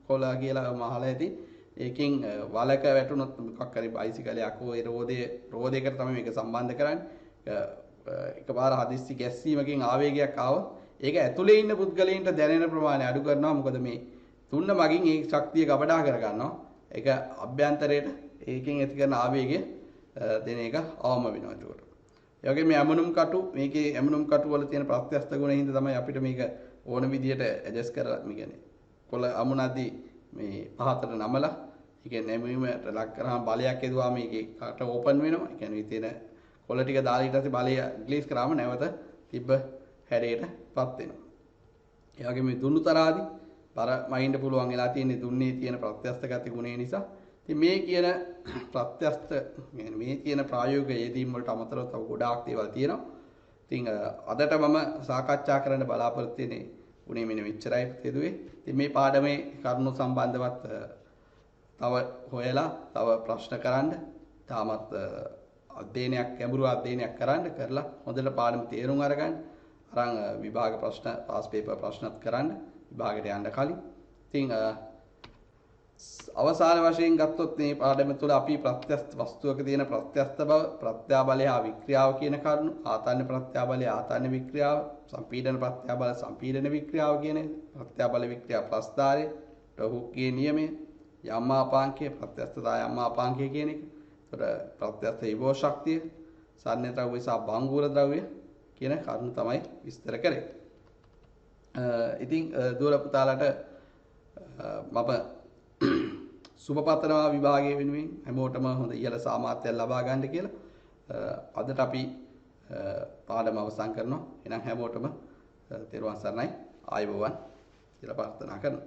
කොළ කියලා මහල ඇති. ඒකෙන් වලක වැටුනොත් මොකක් හරි බයිසිකලයක් හෝ ඒ රෝදයකට තමයි මේක සම්බන්ධ කරන්නේ. එකපාර හදිස්සි ගැස්සීමකින් ආවේගයක් ආවොත් ඒක ඇතුලේ ඉන්න පුද්ගලයන්ට දැනෙන ප්‍රමාණය අඩු කරනවා. මොකද මේ තුන්න මගින් ඒ ශක්තිය ගබඩා කර ගන්නවා. ඒක අභ්‍යන්තරයට ඒකෙන් ඇති කරන ආවේගය දෙන එක අවම වෙනවා. ඒකට ඒ වගේම මේ ඇමුණුම් කටු මේකේ ඇමුණුම් කටු වල තියෙන ප්‍රත්‍යස්ත ගුණ හින්දා තමයි අපිට මේක ඕන විදියට ඇඩ්ජස්ට් කරලා මේ කියන්නේ කොළ අමුණදී මේ පහතට නමලා ඒ කියන්නේ නැමීමට ලක් කරාම බලයක් එදුවා මේකේ කට ඕපන් වෙනවා. ඒ කියන්නේ තියෙන කොළ ටික දාලා ඊට පස්සේ බලය රිලීස් කරාම නැවත තිබ්බ හැඩයටපත් වෙනවා. ඒ වගේම මේ දුන්නු තරාදී බර මයින්ඩ් පුළුවන් වෙලා තියෙන්නේ දුන්නේ තියෙන ප්‍රත්‍යස්ත ගති ගුණය නිසා. ඉතින් මේ කියන ප්‍රත්‍යස්ත මේ කියන ප්‍රායෝගික යෙදීම් වලට අමතරව තව ගොඩාක් දේවල් තියෙනවා. ඉතින් අදට මම සාකච්ඡා කරන්න බලාපොරොත්තු වෙන්නේ උනේ මෙන්න මෙච්චරයි තේදුවේ. ඉතින් මේ පාඩමේ කරුණු සම්බන්ධවත් තව හොයලා තව ප්‍රශ්න කරන්න තාමත් අධ්‍යයනයක් ගැඹුරු අධ්‍යයනයක් කරලා හොඳට පාඩම තේරුම් අරගන්න. අරන් විභාග ප්‍රශ්න පාස් පේපර් ප්‍රශ්නත් කරන්න විභාගයට යන්න කලින්. ඉතින් අවසාන වශයෙන් ගත්තොත් මේ පාඩම තුළ අපි ප්‍රත්‍යස්ත වස්තුවක තියෙන ප්‍රත්‍යස්ත බව, ප්‍රත්‍යාබලය හා වික්‍රියාව කියන කරුණු, ආතන්න ප්‍රත්‍යාබලය ආතන්න වික්‍රියාව, සම්පීඩන ප්‍රත්‍යාබල සම්පීඩන වික්‍රියාව කියන ප්‍රත්‍යාබල වික්‍රියා ප්‍රස්ථාරය, ටොහුක්ගේ නියමය, යම්මාපාංකය, ප්‍රත්‍යස්තතා යම්මාපාංකය කියන එක. ඒතර ප්‍රත්‍යස්ත විභව ශක්තිය, සාධ්‍ය ද්‍රව්‍ය සහ භංගුර ද්‍රව්‍ය කියන කරුණු තමයි විස්තර කරේ. ඉතින් දුවල පුතාලට මම සුබපතනවා විභාගයේ වෙනුවෙන් හැමෝටම හොඳ ඉහළ සාමාර්ථයක් ලබා ගන්න කියලා. අදට අපි පාඩම අවසන් කරනවා. එහෙනම් හැමෝටම තෙරුවන් සරණයි ආයුබෝවන් කියලා ප්‍රාර්ථනා කරනවා.